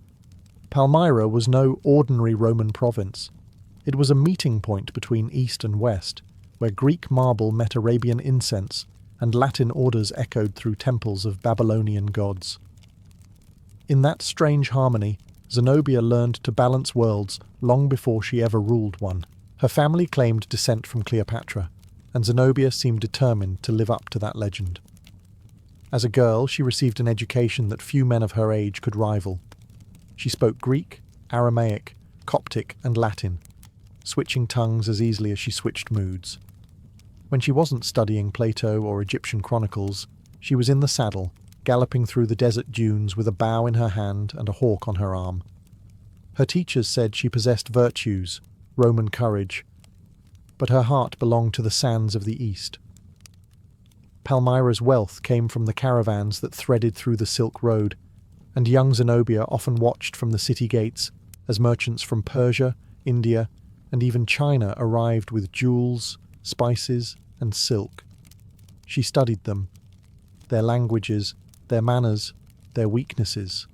Palmyra was no ordinary Roman province. It was a meeting point between East and West, where Greek marble met Arabian incense and Latin orders echoed through temples of Babylonian gods. In that strange harmony, Zenobia learned to balance worlds long before she ever ruled one. Her family claimed descent from Cleopatra, and Zenobia seemed determined to live up to that legend. As a girl, she received an education that few men of her age could rival. She spoke Greek, Aramaic, Coptic, and Latin, switching tongues as easily as she switched moods. When she wasn't studying Plato or Egyptian chronicles, she was in the saddle, galloping through the desert dunes with a bow in her hand and a hawk on her arm. Her teachers said she possessed virtues, Roman courage, but her heart belonged to the sands of the East. Palmyra's wealth came from the caravans that threaded through the Silk Road, and young Zenobia often watched from the city gates as merchants from Persia, India, and even China arrived with jewels, spices, and silk. She studied them, their languages, their manners, their weaknesses.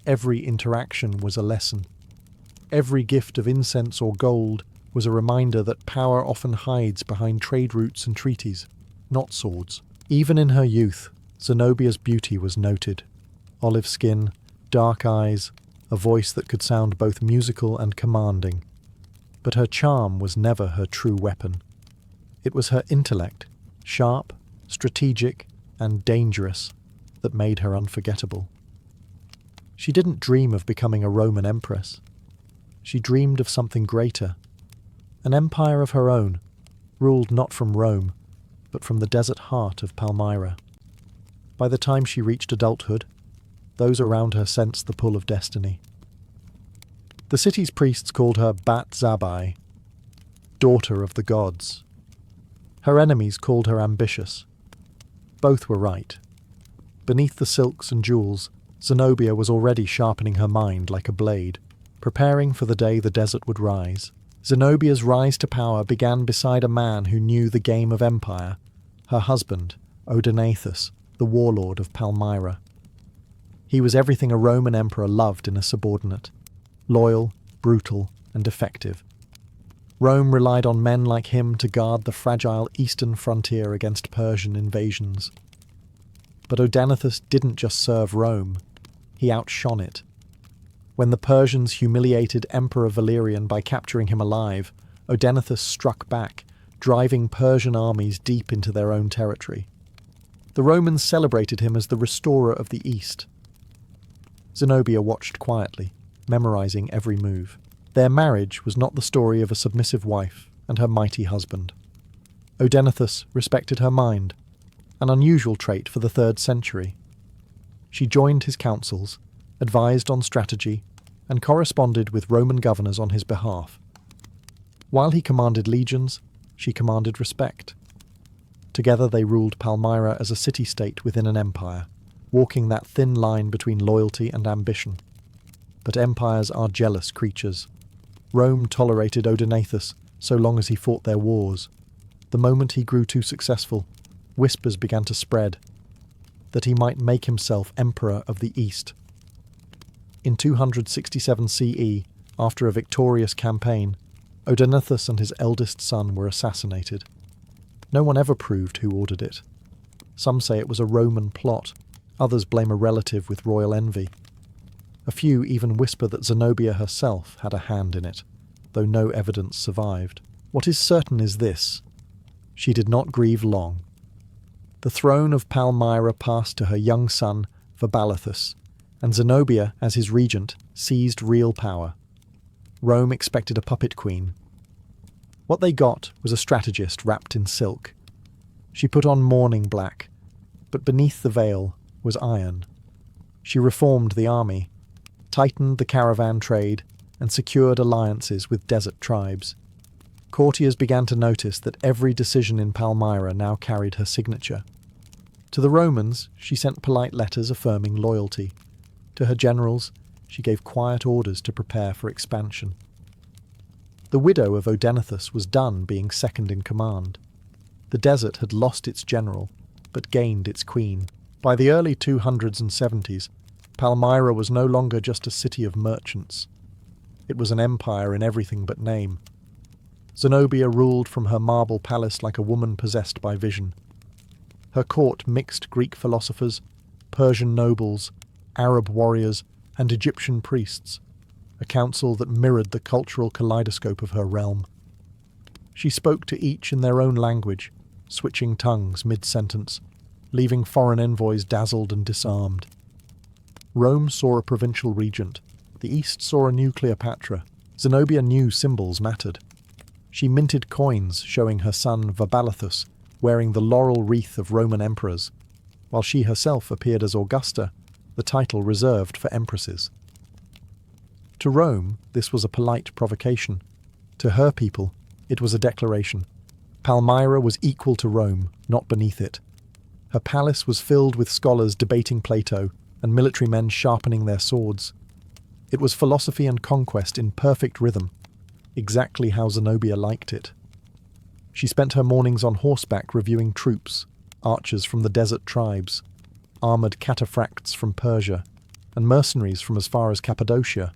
Every interaction was a lesson. Every gift of incense or gold was a reminder that power often hides behind trade routes and treaties, not swords. Even in her youth, Zenobia's beauty was noted. Olive skin, dark eyes, a voice that could sound both musical and commanding. But her charm was never her true weapon. It was her intellect, sharp, strategic, and dangerous, that made her unforgettable. She didn't dream of becoming a Roman empress. She dreamed of something greater. An empire of her own, ruled not from Rome, but from the desert heart of Palmyra. By the time she reached adulthood, those around her sensed the pull of destiny. The city's priests called her Bat Zabai, daughter of the gods. Her enemies called her ambitious. Both were right. Beneath the silks and jewels, Zenobia was already sharpening her mind like a blade, preparing for the day the desert would rise. Zenobia's rise to power began beside a man who knew the game of empire, her husband, Odaenathus, the warlord of Palmyra. He was everything a Roman emperor loved in a subordinate: loyal, brutal, and effective. Rome relied on men like him to guard the fragile eastern frontier against Persian invasions. But Odaenathus didn't just serve Rome, he outshone it. When the Persians humiliated Emperor Valerian by capturing him alive, Odaenathus struck back, driving Persian armies deep into their own territory. The Romans celebrated him as the restorer of the East. Zenobia watched quietly, memorizing every move. Their marriage was not the story of a submissive wife and her mighty husband. Odaenathus respected her mind, an unusual trait for the 3rd century. She joined his councils, advised on strategy, and corresponded with Roman governors on his behalf. While he commanded legions, she commanded respect. Together they ruled Palmyra as a city-state within an empire, walking that thin line between loyalty and ambition. But empires are jealous creatures. Rome tolerated Odaenathus so long as he fought their wars. The moment he grew too successful, whispers began to spread that he might make himself emperor of the East. In 267 CE, after a victorious campaign, Odenathus and his eldest son were assassinated. No one ever proved who ordered it. Some say it was a Roman plot, others blame a relative with royal envy. A few even whisper that Zenobia herself had a hand in it, though no evidence survived. What is certain is this: she did not grieve long. The throne of Palmyra passed to her young son, Verbalathus, and Zenobia, as his regent, seized real power. Rome expected a puppet queen. What they got was a strategist wrapped in silk. She put on mourning black, but beneath the veil was iron. She reformed the army, tightened the caravan trade, and secured alliances with desert tribes. Courtiers began to notice that every decision in Palmyra now carried her signature. To the Romans, she sent polite letters affirming loyalty. To her generals, she gave quiet orders to prepare for expansion. The widow of Odenathus was done being second in command. The desert had lost its general, but gained its queen. By the early 270s, Palmyra was no longer just a city of merchants. It was an empire in everything but name. Zenobia ruled from her marble palace like a woman possessed by vision. Her court mixed Greek philosophers, Persian nobles, Arab warriors, and Egyptian priests, a council that mirrored the cultural kaleidoscope of her realm. She spoke to each in their own language, switching tongues mid-sentence, leaving foreign envoys dazzled and disarmed. Rome saw a provincial regent. The East saw a new Cleopatra. Zenobia knew symbols mattered. She minted coins showing her son Verbalathus wearing the laurel wreath of Roman emperors, while she herself appeared as Augusta, the title reserved for empresses. To Rome, this was a polite provocation. To her people, it was a declaration. Palmyra was equal to Rome, not beneath it. Her palace was filled with scholars debating Plato and military men sharpening their swords. It was philosophy and conquest in perfect rhythm, exactly how Zenobia liked it. She spent her mornings on horseback reviewing troops, archers from the desert tribes, armoured cataphracts from Persia, and mercenaries from as far as Cappadocia.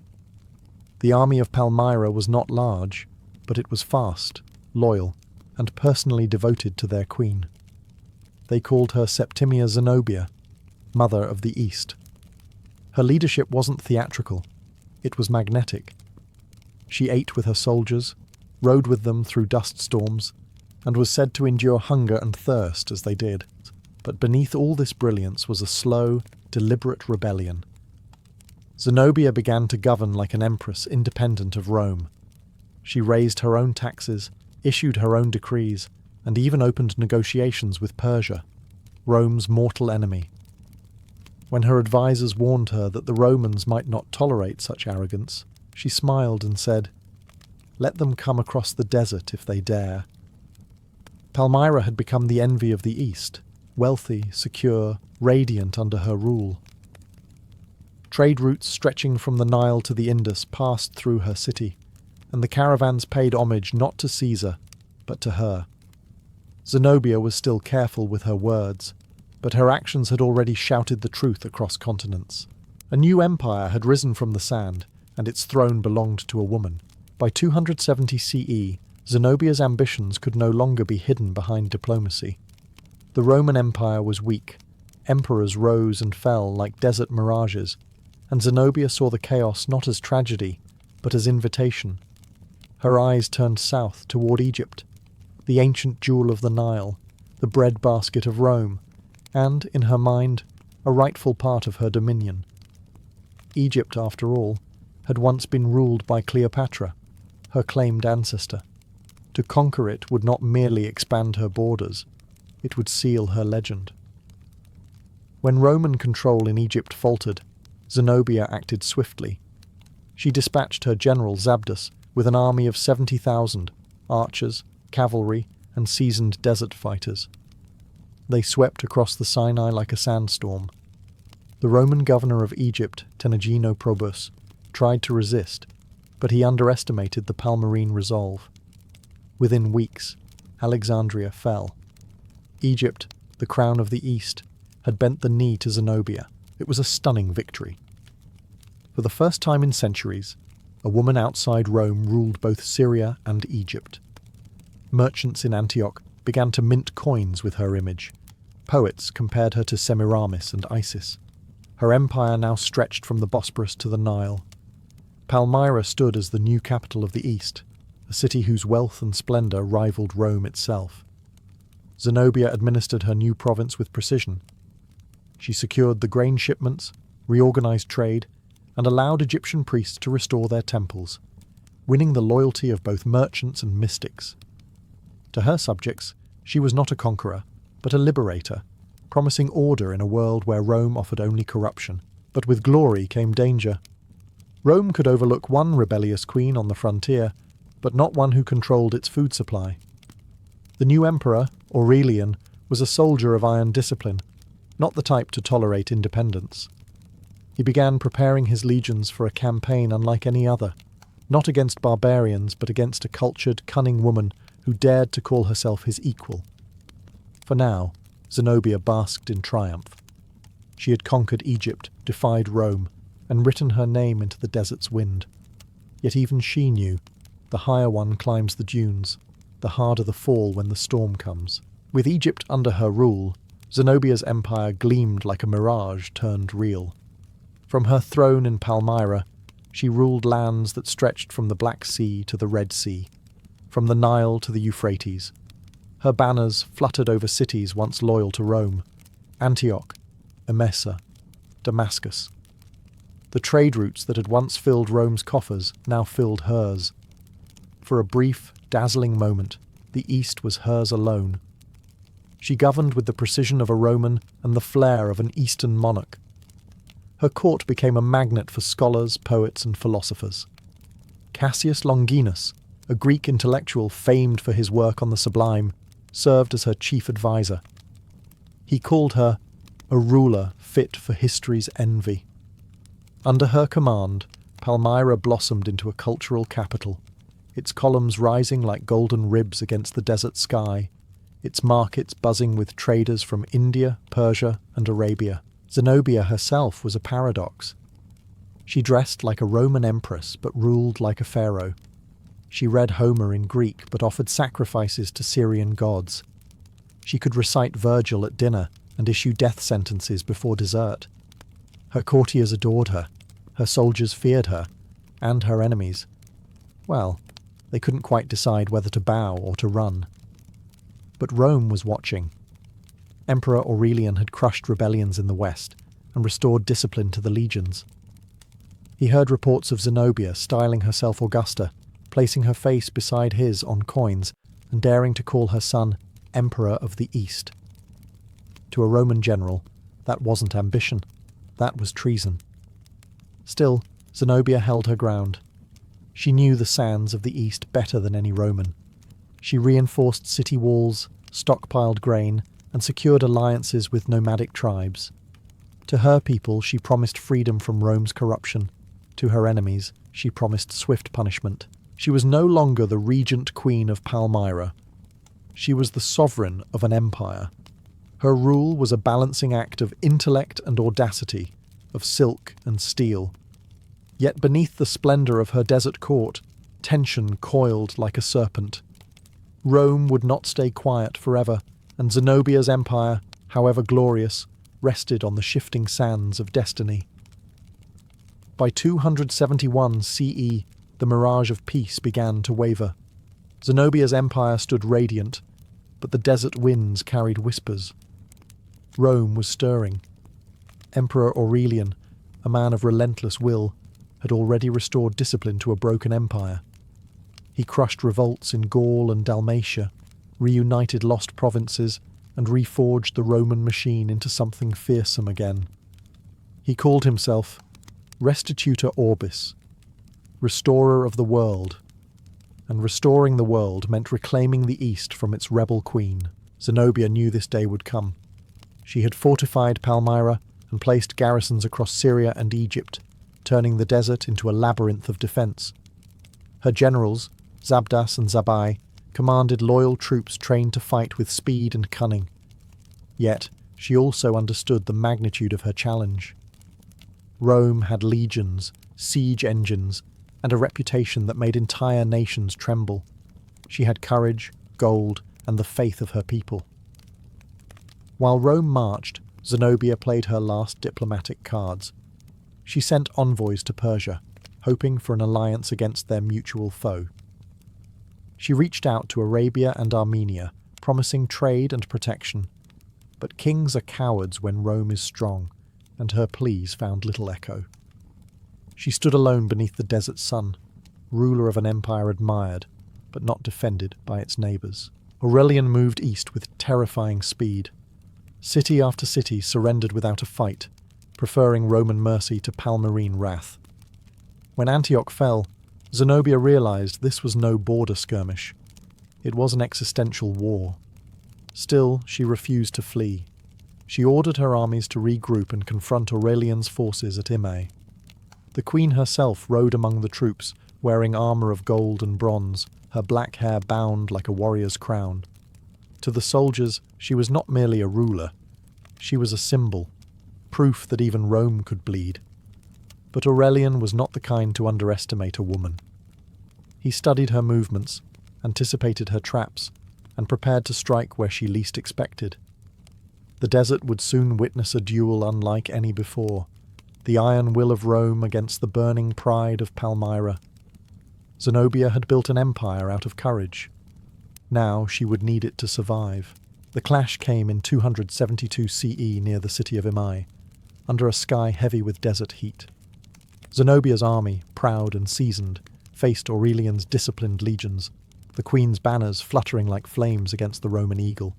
The army of Palmyra was not large, but it was fast, loyal, and personally devoted to their queen. They called her Septimia Zenobia, Mother of the East. Her leadership wasn't theatrical, it was magnetic. She ate with her soldiers, rode with them through dust storms, and was said to endure hunger and thirst as they did. But beneath all this brilliance was a slow, deliberate rebellion. Zenobia began to govern like an empress independent of Rome. She raised her own taxes, issued her own decrees, and even opened negotiations with Persia, Rome's mortal enemy. When her advisers warned her that the Romans might not tolerate such arrogance, she smiled and said, "Let them come across the desert if they dare." Palmyra had become the envy of the East, wealthy, secure, radiant under her rule. Trade routes stretching from the Nile to the Indus passed through her city, and the caravans paid homage not to Caesar, but to her. Zenobia was still careful with her words, but her actions had already shouted the truth across continents. A new empire had risen from the sand, and its throne belonged to a woman. By 270 CE, Zenobia's ambitions could no longer be hidden behind diplomacy. The Roman Empire was weak, emperors rose and fell like desert mirages, and Zenobia saw the chaos not as tragedy, but as invitation. Her eyes turned south toward Egypt, the ancient jewel of the Nile, the breadbasket of Rome, and, in her mind, a rightful part of her dominion. Egypt, after all, had once been ruled by Cleopatra, her claimed ancestor. To conquer it would not merely expand her borders, it would seal her legend. When Roman control in Egypt faltered, Zenobia acted swiftly. She dispatched her general Zabdus with an army of 70,000 archers, cavalry, and seasoned desert fighters. They swept across the Sinai like a sandstorm. The Roman governor of Egypt, Tenagino Probus, tried to resist, but he underestimated the Palmyrene resolve. Within weeks, Alexandria fell. Egypt, the crown of the East, had bent the knee to Zenobia. It was a stunning victory. For the first time in centuries, a woman outside Rome ruled both Syria and Egypt. Merchants in Antioch began to mint coins with her image. Poets compared her to Semiramis and Isis. Her empire now stretched from the Bosporus to the Nile. Palmyra stood as the new capital of the East, a city whose wealth and splendour rivaled Rome itself. Zenobia administered her new province with precision. She secured the grain shipments, reorganized trade, and allowed Egyptian priests to restore their temples, winning the loyalty of both merchants and mystics. To her subjects, she was not a conqueror, but a liberator, promising order in a world where Rome offered only corruption. But with glory came danger. Rome could overlook one rebellious queen on the frontier, but not one who controlled its food supply. The new emperor, Aurelian, was a soldier of iron discipline, not the type to tolerate independence. He began preparing his legions for a campaign unlike any other, not against barbarians, but against a cultured, cunning woman who dared to call herself his equal. For now, Zenobia basked in triumph. She had conquered Egypt, defied Rome, and written her name into the desert's wind. Yet even she knew, the higher one climbs the dunes, the harder the fall when the storm comes. With Egypt under her rule, Zenobia's empire gleamed like a mirage turned real. From her throne in Palmyra, she ruled lands that stretched from the Black Sea to the Red Sea, from the Nile to the Euphrates. Her banners fluttered over cities once loyal to Rome: Antioch, Emesa, Damascus. The trade routes that had once filled Rome's coffers now filled hers. For a brief, dazzling moment, the East was hers alone. She governed with the precision of a Roman and the flair of an Eastern monarch. Her court became a magnet for scholars, poets, and philosophers. Cassius Longinus, a Greek intellectual famed for his work on the sublime, served as her chief advisor. He called her a ruler fit for history's envy. Under her command, Palmyra blossomed into a cultural capital, its columns rising like golden ribs against the desert sky, its markets buzzing with traders from India, Persia, and Arabia. Zenobia herself was a paradox. She dressed like a Roman empress but ruled like a pharaoh. She read Homer in Greek but offered sacrifices to Syrian gods. She could recite Virgil at dinner and issue death sentences before dessert. Her courtiers adored her, her soldiers feared her, and her enemies. Well, they couldn't quite decide whether to bow or to run. But Rome was watching. Emperor Aurelian had crushed rebellions in the west and restored discipline to the legions. He heard reports of Zenobia styling herself Augusta, placing her face beside his on coins, and daring to call her son Emperor of the East. To a Roman general, that wasn't ambition, that was treason. Still, Zenobia held her ground. She knew the sands of the East better than any Roman. She reinforced city walls, stockpiled grain, and secured alliances with nomadic tribes. To her people she promised freedom from Rome's corruption. To her enemies she promised swift punishment. She was no longer the regent queen of Palmyra. She was the sovereign of an empire. Her rule was a balancing act of intellect and audacity, of silk and steel. Yet beneath the splendour of her desert court, tension coiled like a serpent. Rome would not stay quiet forever, and Zenobia's empire, however glorious, rested on the shifting sands of destiny. By 271 CE, the mirage of peace began to waver. Zenobia's empire stood radiant, but the desert winds carried whispers. Rome was stirring. Emperor Aurelian, a man of relentless will, had already restored discipline to a broken empire. He crushed revolts in Gaul and Dalmatia, reunited lost provinces, and reforged the Roman machine into something fearsome again. He called himself Restitutor Orbis, restorer of the world, and restoring the world meant reclaiming the East from its rebel queen. Zenobia knew this day would come. She had fortified Palmyra and placed garrisons across Syria and Egypt, turning the desert into a labyrinth of defence. Her generals, Zabdas and Zabai, commanded loyal troops trained to fight with speed and cunning. Yet, she also understood the magnitude of her challenge. Rome had legions, siege engines, and a reputation that made entire nations tremble. She had courage, gold, and the faith of her people. While Rome marched, Zenobia played her last diplomatic cards. She sent envoys to Persia, hoping for an alliance against their mutual foe. She reached out to Arabia and Armenia, promising trade and protection. But kings are cowards when Rome is strong, and her pleas found little echo. She stood alone beneath the desert sun, ruler of an empire admired, but not defended by its neighbours. Aurelian moved east with terrifying speed. City after city surrendered without a fight, preferring Roman mercy to Palmyrene wrath. When Antioch fell, Zenobia realized this was no border skirmish. It was an existential war. Still, she refused to flee. She ordered her armies to regroup and confront Aurelian's forces at Imae. The queen herself rode among the troops, wearing armor of gold and bronze, her black hair bound like a warrior's crown. To the soldiers, she was not merely a ruler. She was a symbol, proof that even Rome could bleed. But Aurelian was not the kind to underestimate a woman. He studied her movements, anticipated her traps, and prepared to strike where she least expected. The desert would soon witness a duel unlike any before, the iron will of Rome against the burning pride of Palmyra. Zenobia had built an empire out of courage. Now she would need it to survive. The clash came in 272 CE near the city of Imae, under a sky heavy with desert heat. Zenobia's army, proud and seasoned, faced Aurelian's disciplined legions, the queen's banners fluttering like flames against the Roman eagle.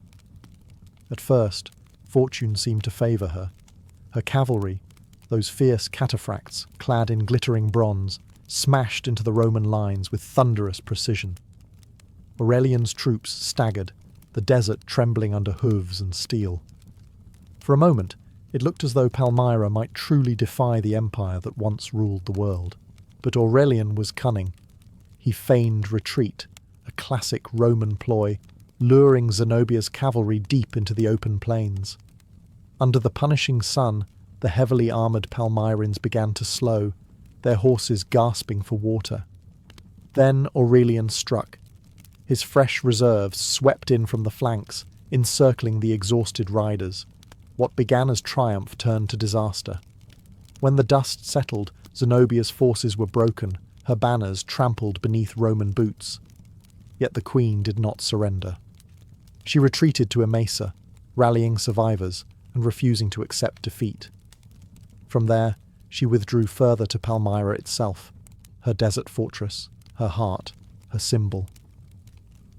At first, fortune seemed to favour her. Her cavalry, those fierce cataphracts clad in glittering bronze, smashed into the Roman lines with thunderous precision. Aurelian's troops staggered, the desert trembling under hooves and steel. For a moment, it looked as though Palmyra might truly defy the empire that once ruled the world. But Aurelian was cunning. He feigned retreat, a classic Roman ploy, luring Zenobia's cavalry deep into the open plains. Under the punishing sun, the heavily armoured Palmyrans began to slow, their horses gasping for water. Then Aurelian struck. His fresh reserves swept in from the flanks, encircling the exhausted riders. What began as triumph turned to disaster. When the dust settled, Zenobia's forces were broken, her banners trampled beneath Roman boots. Yet the queen did not surrender. She retreated to Emesa, rallying survivors and refusing to accept defeat. From there, she withdrew further to Palmyra itself, her desert fortress, her heart, her symbol.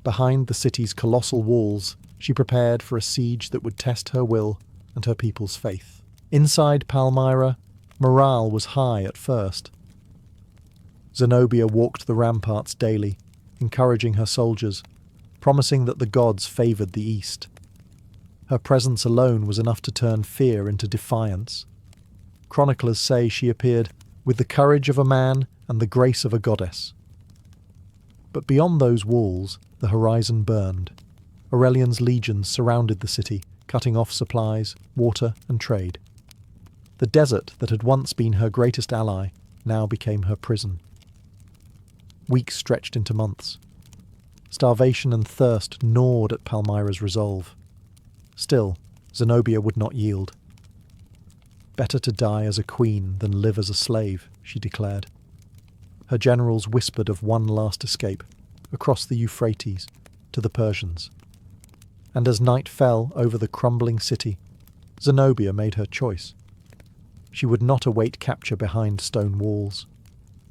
Behind the city's colossal walls, she prepared for a siege that would test her will and her people's faith. Inside Palmyra, morale was high at first. Zenobia walked the ramparts daily, encouraging her soldiers, promising that the gods favoured the east. Her presence alone was enough to turn fear into defiance. Chroniclers say she appeared with the courage of a man and the grace of a goddess. But beyond those walls, the horizon burned. Aurelian's legions surrounded the city, cutting off supplies, water, and trade. The desert that had once been her greatest ally now became her prison. Weeks stretched into months. Starvation and thirst gnawed at Palmyra's resolve. Still, Zenobia would not yield. "Better to die as a queen than live as a slave," she declared. Her generals whispered of one last escape, across the Euphrates, to the Persians. And as night fell over the crumbling city, Zenobia made her choice. She would not await capture behind stone walls.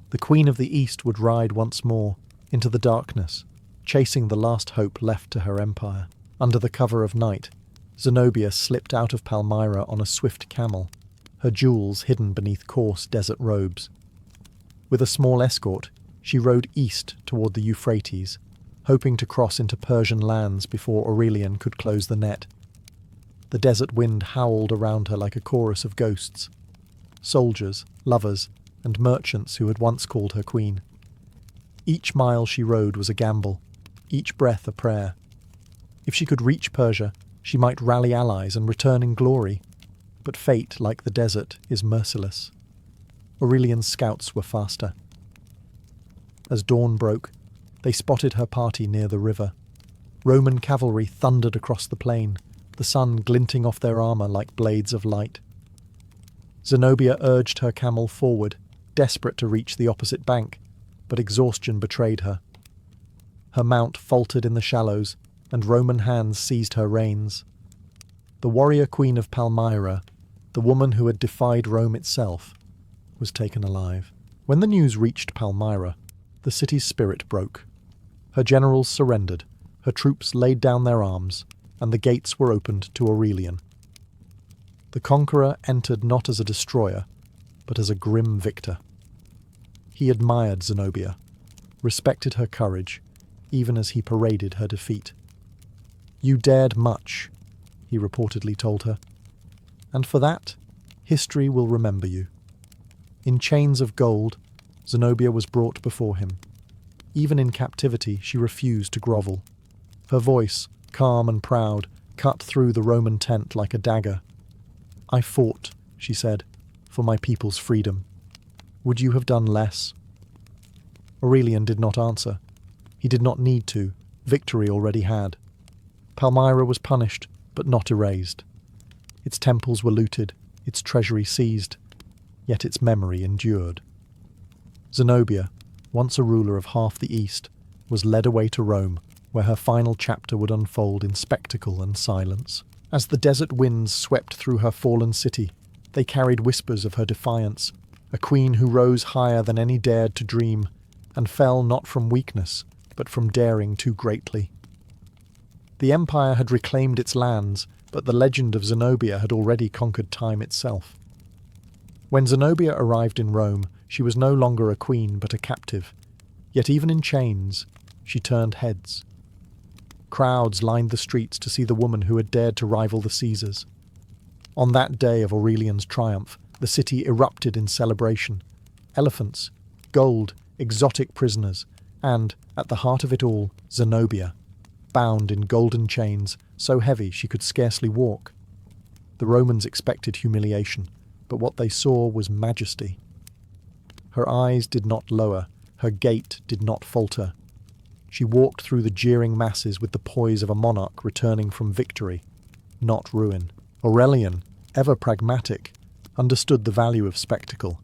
The Queen of the East would ride once more, into the darkness, chasing the last hope left to her empire. Under the cover of night, Zenobia slipped out of Palmyra on a swift camel, her jewels hidden beneath coarse desert robes. With a small escort, she rode east toward the Euphrates, hoping to cross into Persian lands before Aurelian could close the net. The desert wind howled around her like a chorus of ghosts. Soldiers, lovers, and merchants who had once called her queen. Each mile she rode was a gamble. each breath a prayer. If she could reach Persia, she might rally allies and return in glory. But fate, like the desert, is merciless. Aurelian's scouts were faster. As dawn broke, they spotted her party near the river. Roman cavalry thundered across the plain, the sun glinting off their armour like blades of light. Zenobia urged her camel forward, desperate to reach the opposite bank, but exhaustion betrayed her. Her mount faltered in the shallows, and Roman hands seized her reins. The warrior queen of Palmyra, the woman who had defied Rome itself, was taken alive. When the news reached Palmyra, the city's spirit broke. Her generals surrendered, her troops laid down their arms, and the gates were opened to Aurelian. The conqueror entered not as a destroyer, but as a grim victor. He admired Zenobia, respected her courage, even as he paraded her defeat. "You dared much," he reportedly told her, "and for that, history will remember you." In chains of gold, Zenobia was brought before him. Even in captivity, she refused to grovel. Her voice, calm and proud, cut through the Roman tent like a dagger. "I fought," she said, "for my people's freedom. Would you have done less?" Aurelian did not answer. He did not need to. Victory already had. Palmyra was punished, but not erased. Its temples were looted, its treasury seized, yet its memory endured. Zenobia, once a ruler of half the East, was led away to Rome, where her final chapter would unfold in spectacle and silence. As the desert winds swept through her fallen city, they carried whispers of her defiance, a queen who rose higher than any dared to dream, and fell not from weakness, but from daring too greatly. The empire had reclaimed its lands, but the legend of Zenobia had already conquered time itself. When Zenobia arrived in Rome, she was no longer a queen but a captive, yet even in chains, she turned heads. Crowds lined the streets to see the woman who had dared to rival the Caesars. On that day of Aurelian's triumph, the city erupted in celebration. Elephants, gold, exotic prisoners, and, at the heart of it all, Zenobia, bound in golden chains, so heavy she could scarcely walk. The Romans expected humiliation, but what they saw was majesty. Her eyes did not lower, her gait did not falter. She walked through the jeering masses with the poise of a monarch returning from victory, not ruin. Aurelian, ever pragmatic, understood the value of spectacle.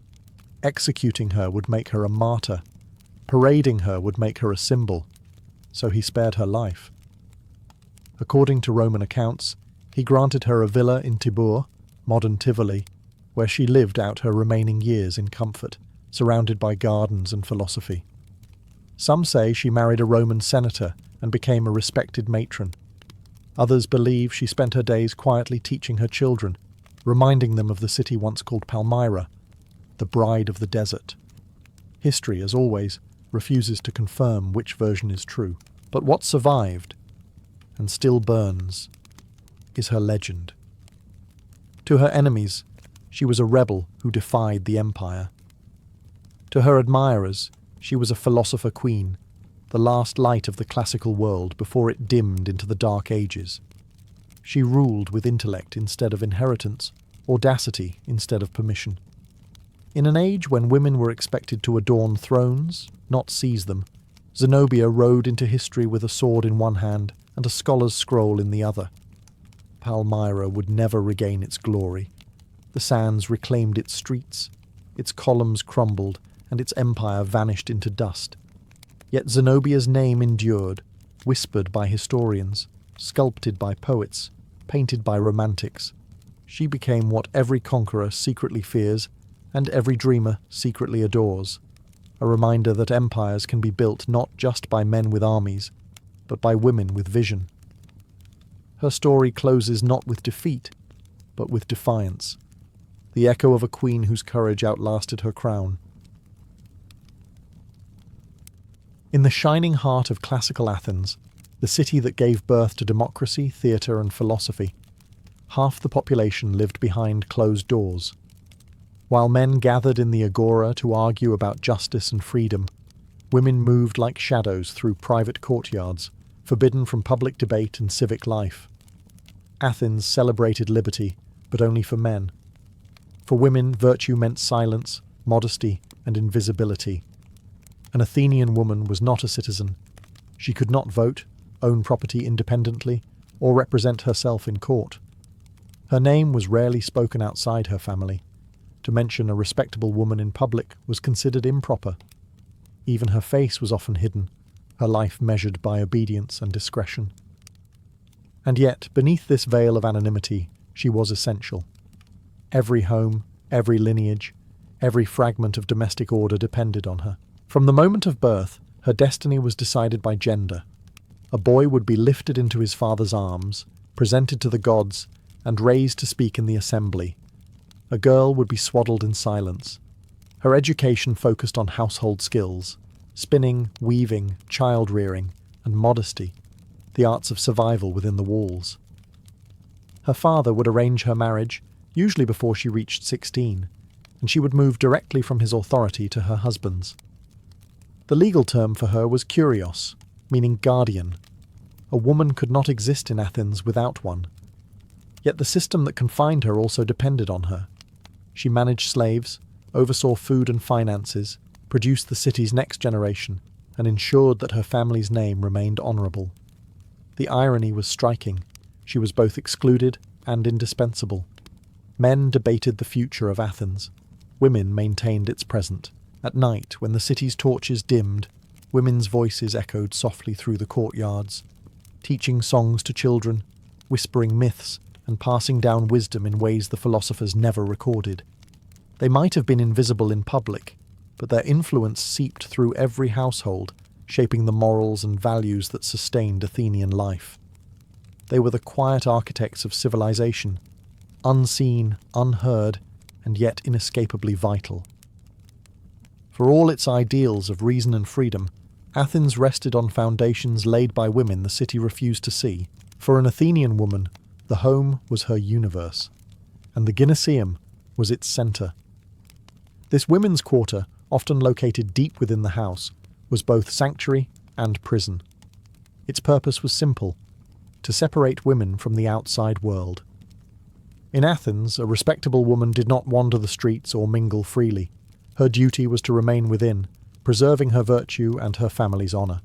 Executing her would make her a martyr. Parading her would make her a symbol. So he spared her life. According to Roman accounts, he granted her a villa in Tibur, modern Tivoli, where she lived out her remaining years in comfort, surrounded by gardens and philosophy. Some say she married a Roman senator and became a respected matron. Others believe she spent her days quietly teaching her children, reminding them of the city once called Palmyra, the bride of the desert. History, as always, refuses to confirm which version is true. But what survived, and still burns, is her legend. To her enemies, she was a rebel who defied the empire. To her admirers, she was a philosopher queen, the last light of the classical world before it dimmed into the dark ages. She ruled with intellect instead of inheritance, audacity instead of permission. In an age when women were expected to adorn thrones, not seize them, Zenobia rode into history with a sword in one hand and a scholar's scroll in the other. Palmyra would never regain its glory. The sands reclaimed its streets, its columns crumbled, and its empire vanished into dust. Yet Zenobia's name endured, whispered by historians, sculpted by poets, painted by romantics. She became what every conqueror secretly fears and every dreamer secretly adores, a reminder that empires can be built not just by men with armies, but by women with vision. Her story closes not with defeat, but with defiance, the echo of a queen whose courage outlasted her crown. In the shining heart of classical Athens, the city that gave birth to democracy, theatre, and philosophy, half the population lived behind closed doors. While men gathered in the agora to argue about justice and freedom, Women moved like shadows through private courtyards, forbidden from public debate and civic life. Athens celebrated liberty, but only for men. For women, virtue meant silence, modesty, and invisibility. An Athenian woman was not a citizen. She could not vote, own property independently, or represent herself in court. Her name was rarely spoken outside her family. To mention a respectable woman in public was considered improper. Even her face was often hidden, her life measured by obedience and discretion. And yet, beneath this veil of anonymity, she was essential. Every home, every lineage, every fragment of domestic order depended on her. From the moment of birth, her destiny was decided by gender. A boy would be lifted into his father's arms, presented to the gods, and raised to speak in the assembly. A girl would be swaddled in silence. Her education focused on household skills, spinning, weaving, child-rearing, and modesty, the arts of survival within the walls. Her father would arrange her marriage, usually before she reached 16, and she would move directly from his authority to her husband's. The legal term for her was kurios, meaning guardian. A woman could not exist in Athens without one. Yet the system that confined her also depended on her. She managed slaves, oversaw food and finances, produced the city's next generation, and ensured that her family's name remained honourable. The irony was striking. She was both excluded and indispensable. Men debated the future of Athens. Women maintained its present. At night, when the city's torches dimmed, women's voices echoed softly through the courtyards, teaching songs to children, whispering myths, and passing down wisdom in ways the philosophers never recorded. They might have been invisible in public, but their influence seeped through every household, shaping the morals and values that sustained Athenian life. They were the quiet architects of civilization, unseen, unheard, and yet inescapably vital. For all its ideals of reason and freedom, Athens rested on foundations laid by women the city refused to see. For an Athenian woman, the home was her universe, and the Gymnasium was its centre. This women's quarter, often located deep within the house, was both sanctuary and prison. Its purpose was simple: to separate women from the outside world. In Athens, a respectable woman did not wander the streets or mingle freely. Her duty was to remain within, preserving her virtue and her family's honour.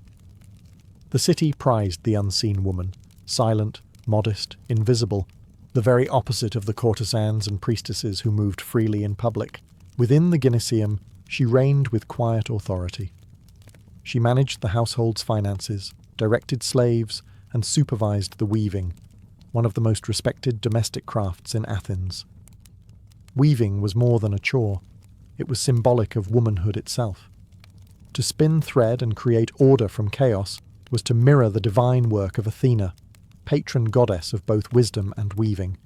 The city prized the unseen woman, silent, modest, invisible, the very opposite of the courtesans and priestesses who moved freely in public. Within the Gymnasium, she reigned with quiet authority. She managed the household's finances, directed slaves, and supervised the weaving, one of the most respected domestic crafts in Athens. Weaving was more than a chore. It was symbolic of womanhood itself. To spin thread and create order from chaos was to mirror the divine work of Athena, patron goddess of both wisdom and weaving.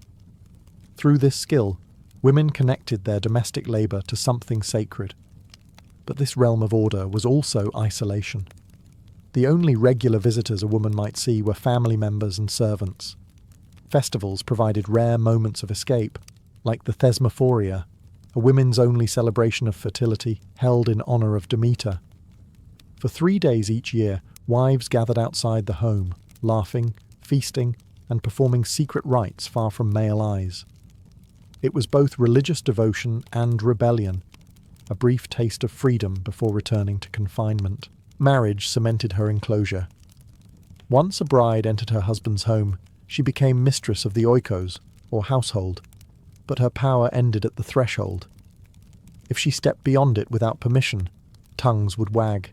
Through this skill, women connected their domestic labour to something sacred. But this realm of order was also isolation. The only regular visitors a woman might see were family members and servants. Festivals provided rare moments of escape, like the Thesmophoria, a women's only celebration of fertility held in honour of Demeter. For 3 days each year, wives gathered outside the home, laughing, feasting, and performing secret rites far from male eyes. It was both religious devotion and rebellion, a brief taste of freedom before returning to confinement. Marriage cemented her enclosure. Once a bride entered her husband's home, she became mistress of the oikos, or household, but her power ended at the threshold. If she stepped beyond it without permission, tongues would wag,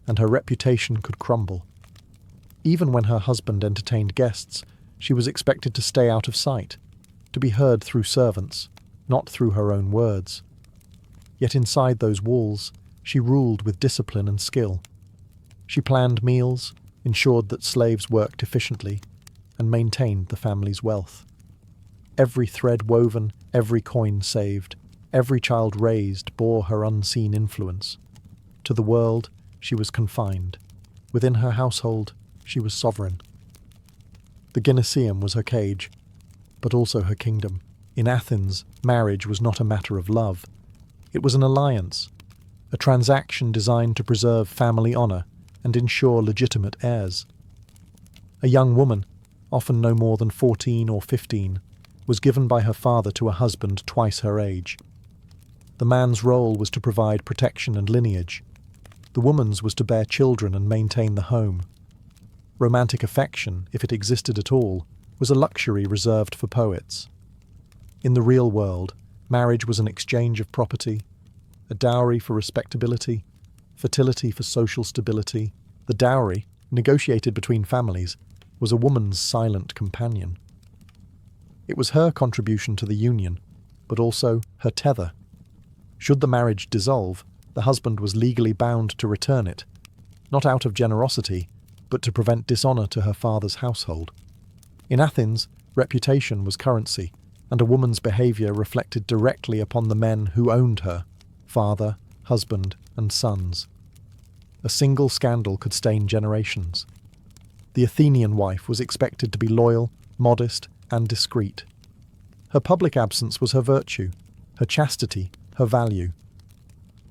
and her reputation could crumble. Even when her husband entertained guests, she was expected to stay out of sight, to be heard through servants, not through her own words. Yet inside those walls, she ruled with discipline and skill. She planned meals, ensured that slaves worked efficiently, and maintained the family's wealth. Every thread woven, every coin saved, every child raised bore her unseen influence. To the world, she was confined. Within her household, she was sovereign. The Gymnasium was her cage, but also her kingdom. In Athens, marriage was not a matter of love. It was an alliance, a transaction designed to preserve family honour and ensure legitimate heirs. A young woman, often no more than 14 or 15, was given by her father to a husband twice her age. The man's role was to provide protection and lineage. The woman's was to bear children and maintain the home. Romantic affection, if it existed at all, was a luxury reserved for poets. In the real world, marriage was an exchange of property, a dowry for respectability, fertility for social stability. The dowry, negotiated between families, was a woman's silent companion. It was her contribution to the union, but also her tether. Should the marriage dissolve, the husband was legally bound to return it, not out of generosity, but to prevent dishonour to her father's household. In Athens, reputation was currency, and a woman's behaviour reflected directly upon the men who owned her, father, husband, and sons. A single scandal could stain generations. The Athenian wife was expected to be loyal, modest, and discreet. Her public absence was her virtue, her chastity, her value.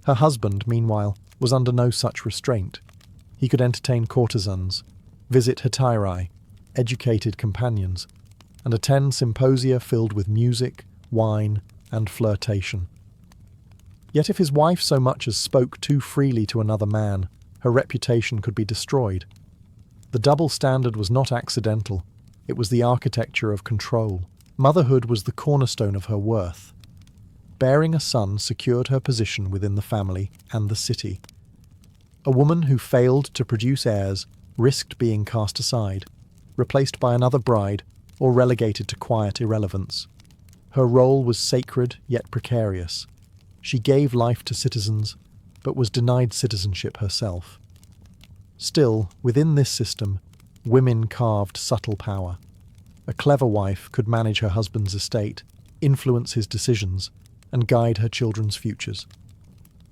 Her husband, meanwhile, was under no such restraint. He could entertain courtesans, visit hetairai, educated companions, and attend symposia filled with music, wine, and flirtation. Yet if his wife so much as spoke too freely to another man, her reputation could be destroyed. The double standard was not accidental. It was the architecture of control. Motherhood was the cornerstone of her worth. Bearing a son secured her position within the family and the city. A woman who failed to produce heirs risked being cast aside, replaced by another bride, or relegated to quiet irrelevance. Her role was sacred yet precarious. She gave life to citizens, but was denied citizenship herself. Still, within this system, women carved subtle power. A clever wife could manage her husband's estate, influence his decisions, and guide her children's futures.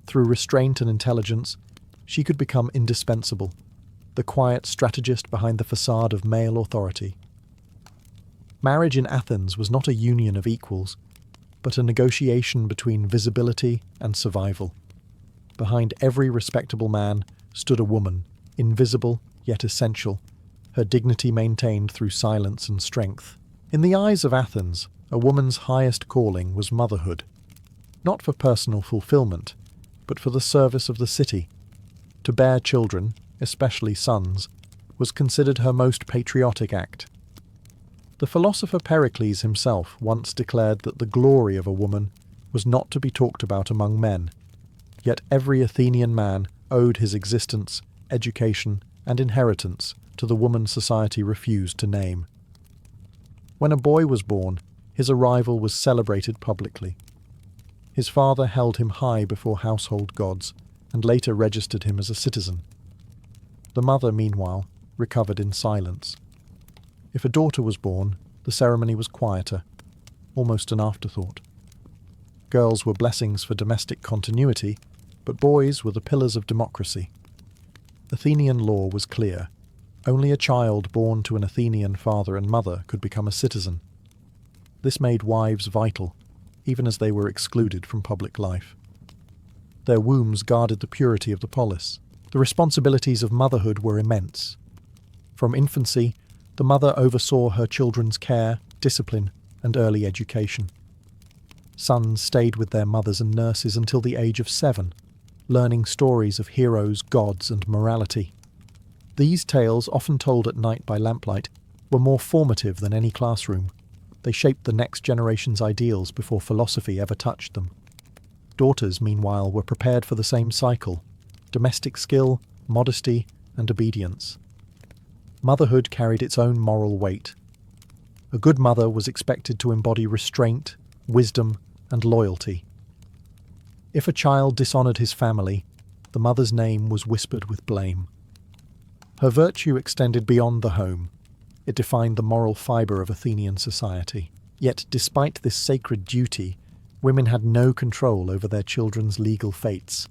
Through restraint and intelligence, she could become indispensable, the quiet strategist behind the facade of male authority. Marriage in Athens was not a union of equals, but a negotiation between visibility and survival. Behind every respectable man stood a woman, invisible yet essential, her dignity maintained through silence and strength. In the eyes of Athens, a woman's highest calling was motherhood, not for personal fulfillment, but for the service of the city. To bear children, especially sons, was considered her most patriotic act. The philosopher Pericles himself once declared that the glory of a woman was not to be talked about among men, yet every Athenian man owed his existence, education, and inheritance to the woman society refused to name. When a boy was born, his arrival was celebrated publicly. His father held him high before household gods, and later registered him as a citizen. The mother, meanwhile, recovered in silence. If a daughter was born, the ceremony was quieter, almost an afterthought. Girls were blessings for domestic continuity, but boys were the pillars of democracy. Athenian law was clear. Only a child born to an Athenian father and mother could become a citizen. This made wives vital, even as they were excluded from public life. Their wombs guarded the purity of the polis. The responsibilities of motherhood were immense. From infancy, the mother oversaw her children's care, discipline, and early education. Sons stayed with their mothers and nurses until the age of 7, learning stories of heroes, gods, and morality. These tales, often told at night by lamplight, were more formative than any classroom. They shaped the next generation's ideals before philosophy ever touched them. Daughters, meanwhile, were prepared for the same cycle: domestic skill, modesty, and obedience. Motherhood carried its own moral weight. A good mother was expected to embody restraint, wisdom, and loyalty. If a child dishonoured his family, the mother's name was whispered with blame. Her virtue extended beyond the home. It defined the moral fibre of Athenian society. Yet, despite this sacred duty, women had no control over their children's legal fates.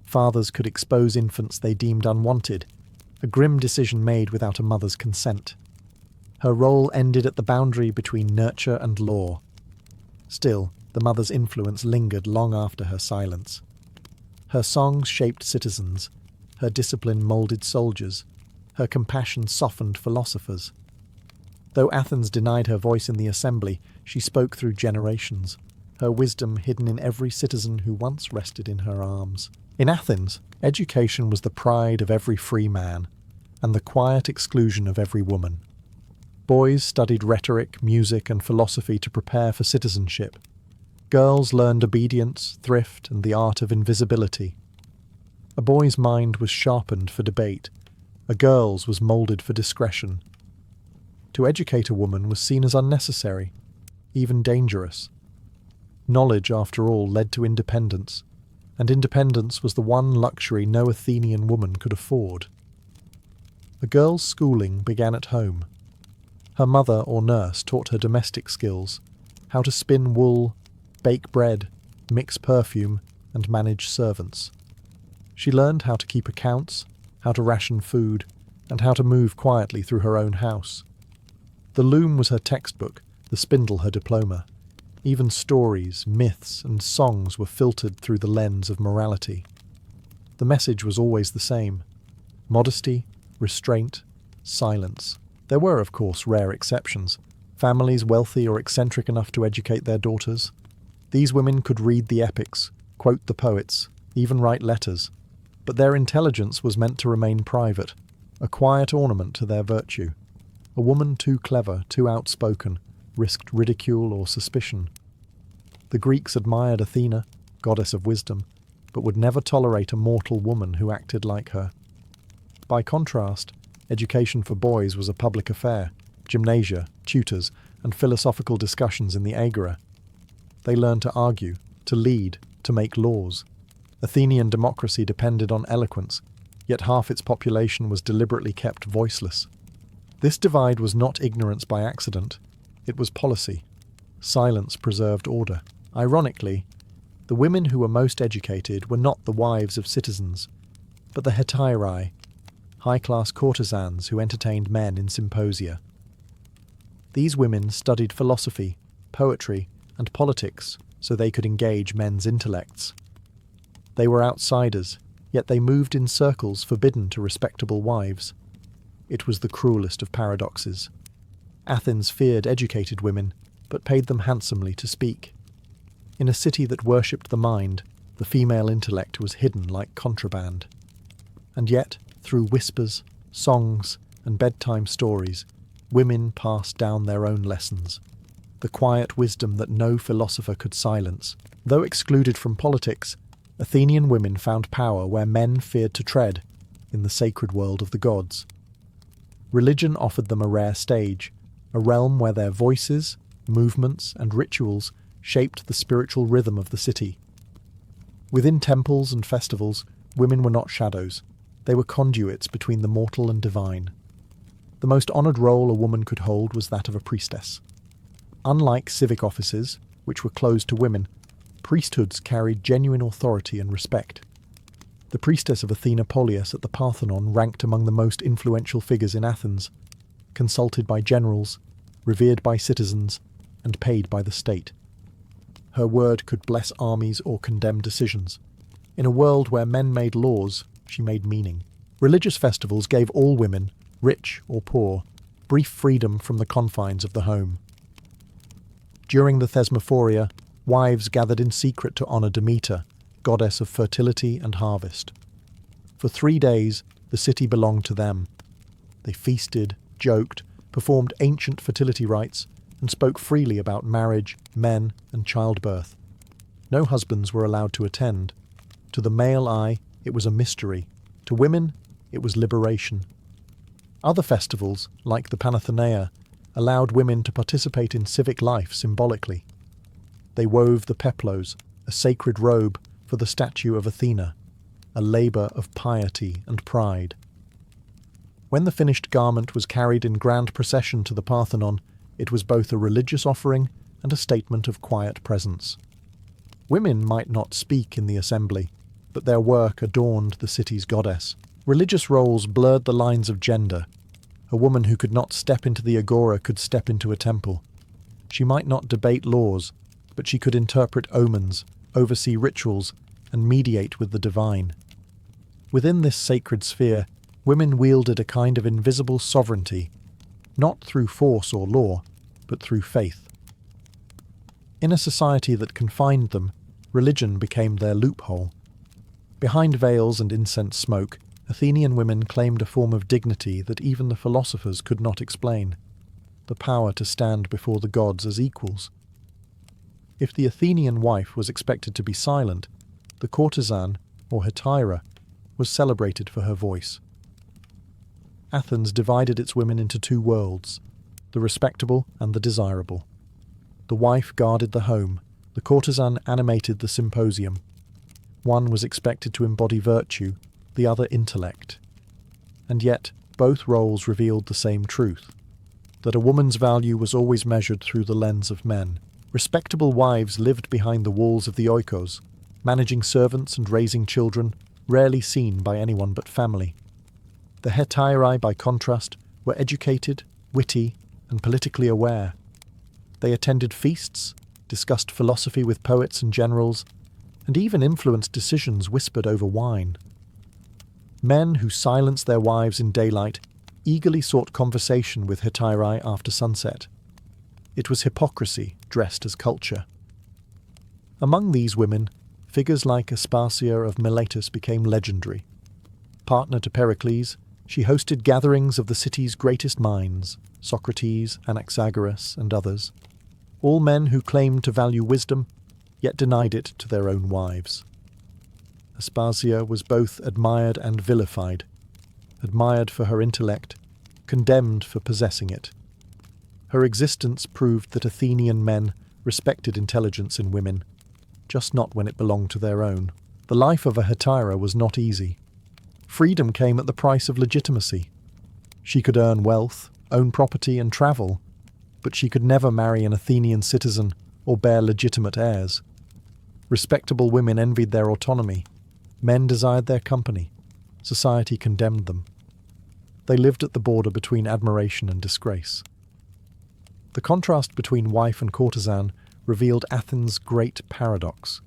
Fathers could expose infants they deemed unwanted, a grim decision made without a mother's consent. Her role ended at the boundary between nurture and law. Still, the mother's influence lingered long after her silence. Her songs shaped citizens, her discipline moulded soldiers, her compassion softened philosophers. Though Athens denied her voice in the assembly, she spoke through generations, her wisdom hidden in every citizen who once rested in her arms. In Athens, education was the pride of every free man, and the quiet exclusion of every woman. Boys studied rhetoric, music, and philosophy to prepare for citizenship. Girls learned obedience, thrift, and the art of invisibility. A boy's mind was sharpened for debate, a girl's was moulded for discretion. To educate a woman was seen as unnecessary, even dangerous. Knowledge, after all, led to independence, and independence was the one luxury no Athenian woman could afford. A girl's schooling began at home. Her mother or nurse taught her domestic skills, how to spin wool, bake bread, mix perfume, and manage servants. She learned how to keep accounts, how to ration food, and how to move quietly through her own house. The loom was her textbook, the spindle her diploma. Even stories, myths, and songs were filtered through the lens of morality. The message was always the same: modesty, restraint, silence. There were, of course, rare exceptions. Families wealthy or eccentric enough to educate their daughters. These women could read the epics, quote the poets, even write letters. But their intelligence was meant to remain private, a quiet ornament to their virtue. A woman too clever, too outspoken, risked ridicule or suspicion. The Greeks admired Athena, goddess of wisdom, but would never tolerate a mortal woman who acted like her. By contrast, education for boys was a public affair: gymnasia, tutors, and philosophical discussions in the agora. They learned to argue, to lead, to make laws. Athenian democracy depended on eloquence, yet half its population was deliberately kept voiceless. This divide was not ignorance by accident, it was policy. Silence preserved order. Ironically, the women who were most educated were not the wives of citizens, but the hetairae, high-class courtesans who entertained men in symposia. These women studied philosophy, poetry, and politics so they could engage men's intellects. They were outsiders, yet they moved in circles forbidden to respectable wives. It was the cruelest of paradoxes. Athens feared educated women, but paid them handsomely to speak. In a city that worshipped the mind, the female intellect was hidden like contraband. And yet, through whispers, songs, and bedtime stories, women passed down their own lessons. The quiet wisdom that no philosopher could silence. Though excluded from politics, Athenian women found power where men feared to tread, in the sacred world of the gods. Religion offered them a rare stage, a realm where their voices, movements, and rituals shaped the spiritual rhythm of the city. Within temples and festivals, women were not shadows. They were conduits between the mortal and divine. The most honoured role a woman could hold was that of a priestess. Unlike civic offices, which were closed to women, priesthoods carried genuine authority and respect. The priestess of Athena Polias at the Parthenon ranked among the most influential figures in Athens, consulted by generals, revered by citizens, and paid by the state. Her word could bless armies or condemn decisions. In a world where men made laws, she made meaning. Religious festivals gave all women, rich or poor, brief freedom from the confines of the home. During the Thesmophoria, wives gathered in secret to honour Demeter, goddess of fertility and harvest. For 3 days, the city belonged to them. They feasted, joked, performed ancient fertility rites, and spoke freely about marriage, men, and childbirth. No husbands were allowed to attend. To the male eye, it was a mystery. To women, it was liberation. Other festivals, like the Panathenaea, allowed women to participate in civic life symbolically. They wove the peplos, a sacred robe for the statue of Athena, a labour of piety and pride. When the finished garment was carried in grand procession to the Parthenon, it was both a religious offering and a statement of quiet presence. Women might not speak in the assembly, but their work adorned the city's goddess. Religious roles blurred the lines of gender. A woman who could not step into the agora could step into a temple. She might not debate laws, but she could interpret omens, oversee rituals, and mediate with the divine. Within this sacred sphere, women wielded a kind of invisible sovereignty, not through force or law, but through faith. In a society that confined them, religion became their loophole. Behind veils and incense smoke, Athenian women claimed a form of dignity that even the philosophers could not explain, the power to stand before the gods as equals. If the Athenian wife was expected to be silent, the courtesan, or hetaira, was celebrated for her voice. Athens divided its women into two worlds, the respectable and the desirable. The wife guarded the home, the courtesan animated the symposium. One was expected to embody virtue, the other intellect. And yet, both roles revealed the same truth, that a woman's value was always measured through the lens of men. Respectable wives lived behind the walls of the oikos, managing servants and raising children, rarely seen by anyone but family. The hetairae, by contrast, were educated, witty, and politically aware. They attended feasts, discussed philosophy with poets and generals, and even influenced decisions whispered over wine. Men who silenced their wives in daylight eagerly sought conversation with hetairae after sunset. It was hypocrisy dressed as culture. Among these women, figures like Aspasia of Miletus became legendary. Partner to Pericles, she hosted gatherings of the city's greatest minds, Socrates, Anaxagoras, and others, all men who claimed to value wisdom, yet denied it to their own wives. Aspasia was both admired and vilified, admired for her intellect, condemned for possessing it. Her existence proved that Athenian men respected intelligence in women, just not when it belonged to their own. The life of a hetaira was not easy. Freedom came at the price of legitimacy. She could earn wealth, own property, and travel, but she could never marry an Athenian citizen or bear legitimate heirs. Respectable women envied their autonomy. Men desired their company. Society condemned them. They lived at the border between admiration and disgrace. The contrast between wife and courtesan revealed Athens' great paradox.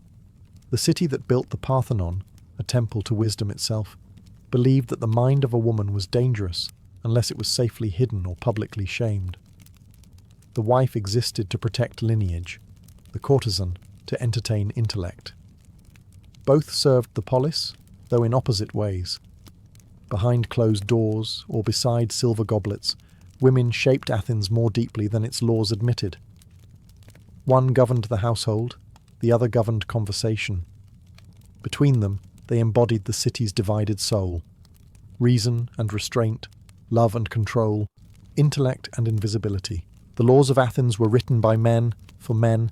The city that built the Parthenon, a temple to wisdom itself, believed that the mind of a woman was dangerous unless it was safely hidden or publicly shamed. The wife existed to protect lineage, the courtesan to entertain intellect. Both served the polis, though in opposite ways. Behind closed doors or beside silver goblets, women shaped Athens more deeply than its laws admitted. One governed the household, the other governed conversation. Between them, they embodied the city's divided soul. Reason and restraint, love and control, intellect and invisibility. The laws of Athens were written by men, for men,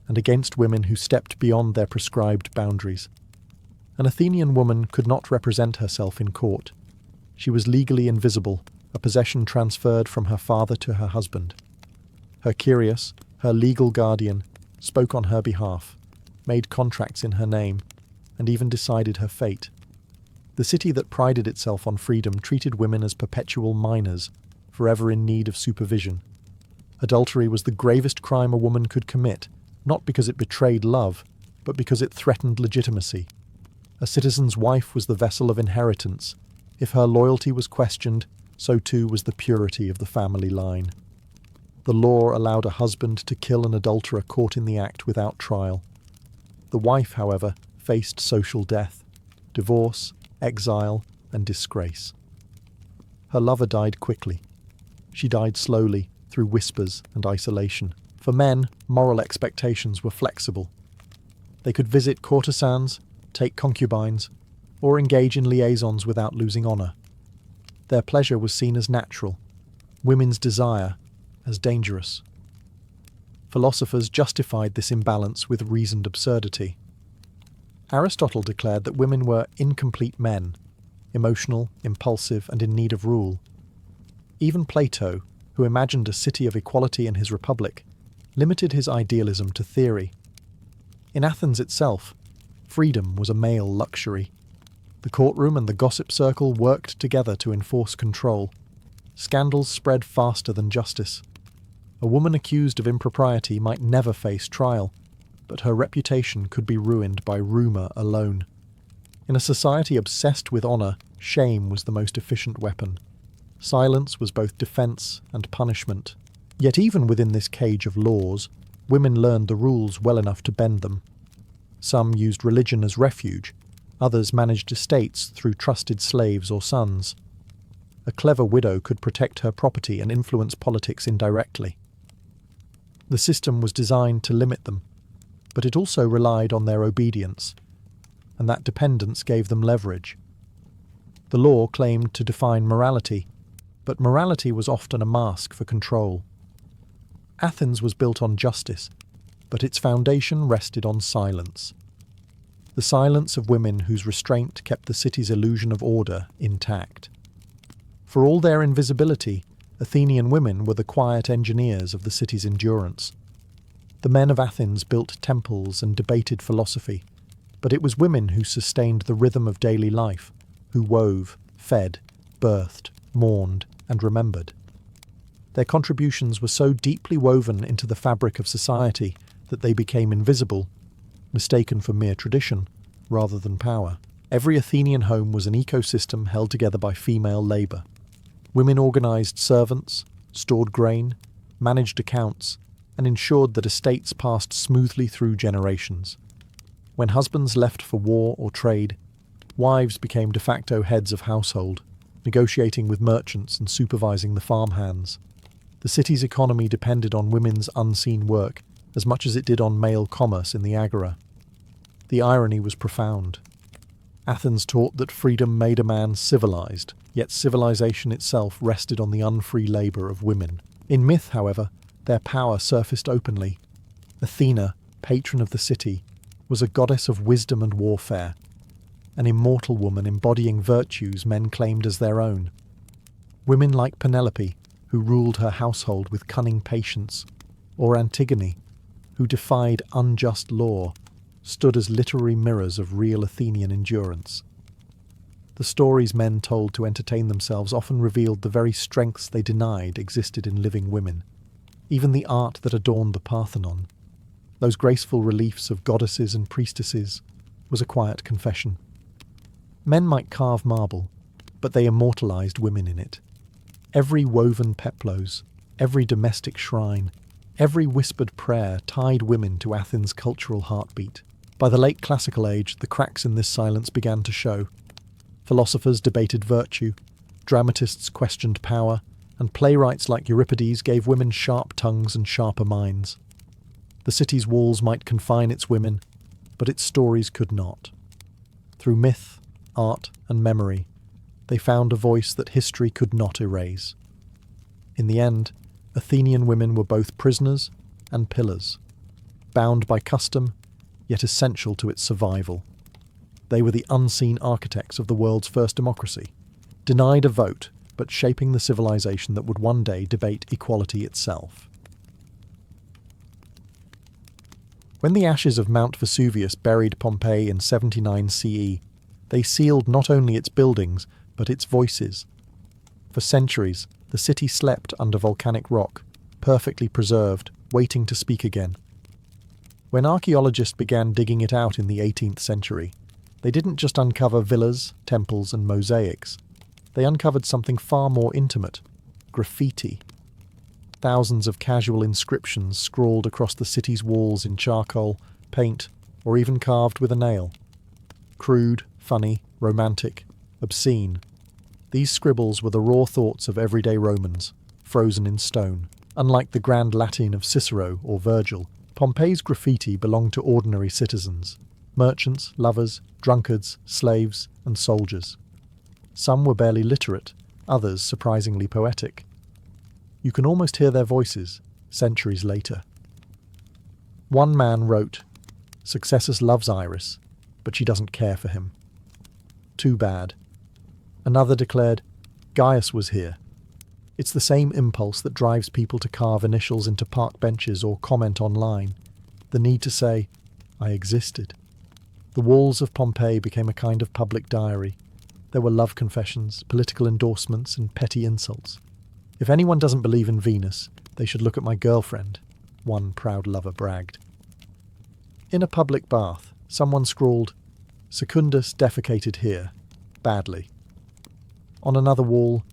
and against women who stepped beyond their prescribed boundaries. An Athenian woman could not represent herself in court. She was legally invisible, a possession transferred from her father to her husband. Her curious, her legal guardian, spoke on her behalf, made contracts in her name, and even decided her fate. The city that prided itself on freedom treated women as perpetual minors, forever in need of supervision. Adultery was the gravest crime a woman could commit, not because it betrayed love, but because it threatened legitimacy. A citizen's wife was the vessel of inheritance. If her loyalty was questioned, so too was the purity of the family line. The law allowed a husband to kill an adulterer caught in the act without trial. The wife, however, faced social death, divorce, exile, and disgrace. Her lover died quickly. She died slowly, through whispers and isolation. For men, moral expectations were flexible. They could visit courtesans, take concubines, or engage in liaisons without losing honour. Their pleasure was seen as natural, women's desire as dangerous. Philosophers justified this imbalance with reasoned absurdity. Aristotle declared that women were incomplete men, emotional, impulsive, and in need of rule. Even Plato, who imagined a city of equality in his Republic, limited his idealism to theory. In Athens itself, freedom was a male luxury. The courtroom and the gossip circle worked together to enforce control. Scandals spread faster than justice. A woman accused of impropriety might never face trial, but her reputation could be ruined by rumour alone. In a society obsessed with honour, shame was the most efficient weapon. Silence was both defence and punishment. Yet even within this cage of laws, women learned the rules well enough to bend them. Some used religion as refuge, others managed estates through trusted slaves or sons. A clever widow could protect her property and influence politics indirectly. The system was designed to limit them, but it also relied on their obedience, and that dependence gave them leverage. The law claimed to define morality, but morality was often a mask for control. Athens was built on justice, but its foundation rested on silence. The silence of women whose restraint kept the city's illusion of order intact. For all their invisibility, Athenian women were the quiet engineers of the city's endurance. The men of Athens built temples and debated philosophy, but it was women who sustained the rhythm of daily life, who wove, fed, birthed, mourned, and remembered. Their contributions were so deeply woven into the fabric of society that they became invisible, mistaken for mere tradition, rather than power. Every Athenian home was an ecosystem held together by female labour. Women organised servants, stored grain, managed accounts, and ensured that estates passed smoothly through generations. When husbands left for war or trade, wives became de facto heads of household, negotiating with merchants and supervising the farmhands. The city's economy depended on women's unseen work as much as it did on male commerce in the agora. The irony was profound. Athens taught that freedom made a man civilized, yet civilization itself rested on the unfree labour of women. In myth, however, their power surfaced openly. Athena, patron of the city, was a goddess of wisdom and warfare, an immortal woman embodying virtues men claimed as their own. Women like Penelope, who ruled her household with cunning patience, or Antigone, who defied unjust law, stood as literary mirrors of real Athenian endurance. The stories men told to entertain themselves often revealed the very strengths they denied existed in living women. Even the art that adorned the Parthenon, those graceful reliefs of goddesses and priestesses, was a quiet confession. Men might carve marble, but they immortalized women in it. Every woven peplos, every domestic shrine, every whispered prayer tied women to Athens' cultural heartbeat. By the late classical age, the cracks in this silence began to show. Philosophers debated virtue, dramatists questioned power, and playwrights like Euripides gave women sharp tongues and sharper minds. The city's walls might confine its women, but its stories could not. Through myth, art, and memory, they found a voice that history could not erase. In the end, Athenian women were both prisoners and pillars, bound by custom, yet essential to its survival. They were the unseen architects of the world's first democracy, denied a vote, but shaping the civilization that would one day debate equality itself. When the ashes of Mount Vesuvius buried Pompeii in 79 CE, they sealed not only its buildings, but its voices. For centuries, the city slept under volcanic rock, perfectly preserved, waiting to speak again. When archaeologists began digging it out in the 18th century, they didn't just uncover villas, temples, and mosaics. They uncovered something far more intimate: graffiti. Thousands of casual inscriptions scrawled across the city's walls in charcoal, paint, or even carved with a nail. Crude, funny, romantic, obscene. These scribbles were the raw thoughts of everyday Romans, frozen in stone. Unlike the grand Latin of Cicero or Virgil, Pompeii's graffiti belonged to ordinary citizens: merchants, lovers, drunkards, slaves, and soldiers. Some were barely literate, others surprisingly poetic. You can almost hear their voices, centuries later. One man wrote, "Successus loves Iris, but she doesn't care for him. Too bad." Another declared, "Gaius was here." It's the same impulse that drives people to carve initials into park benches or comment online. The need to say, "I existed." The walls of Pompeii became a kind of public diary. There were love confessions, political endorsements, and petty insults. "If anyone doesn't believe in Venus, they should look at my girlfriend," one proud lover bragged. In a public bath, someone scrawled, "Secundus defecated here. Badly." On another wall,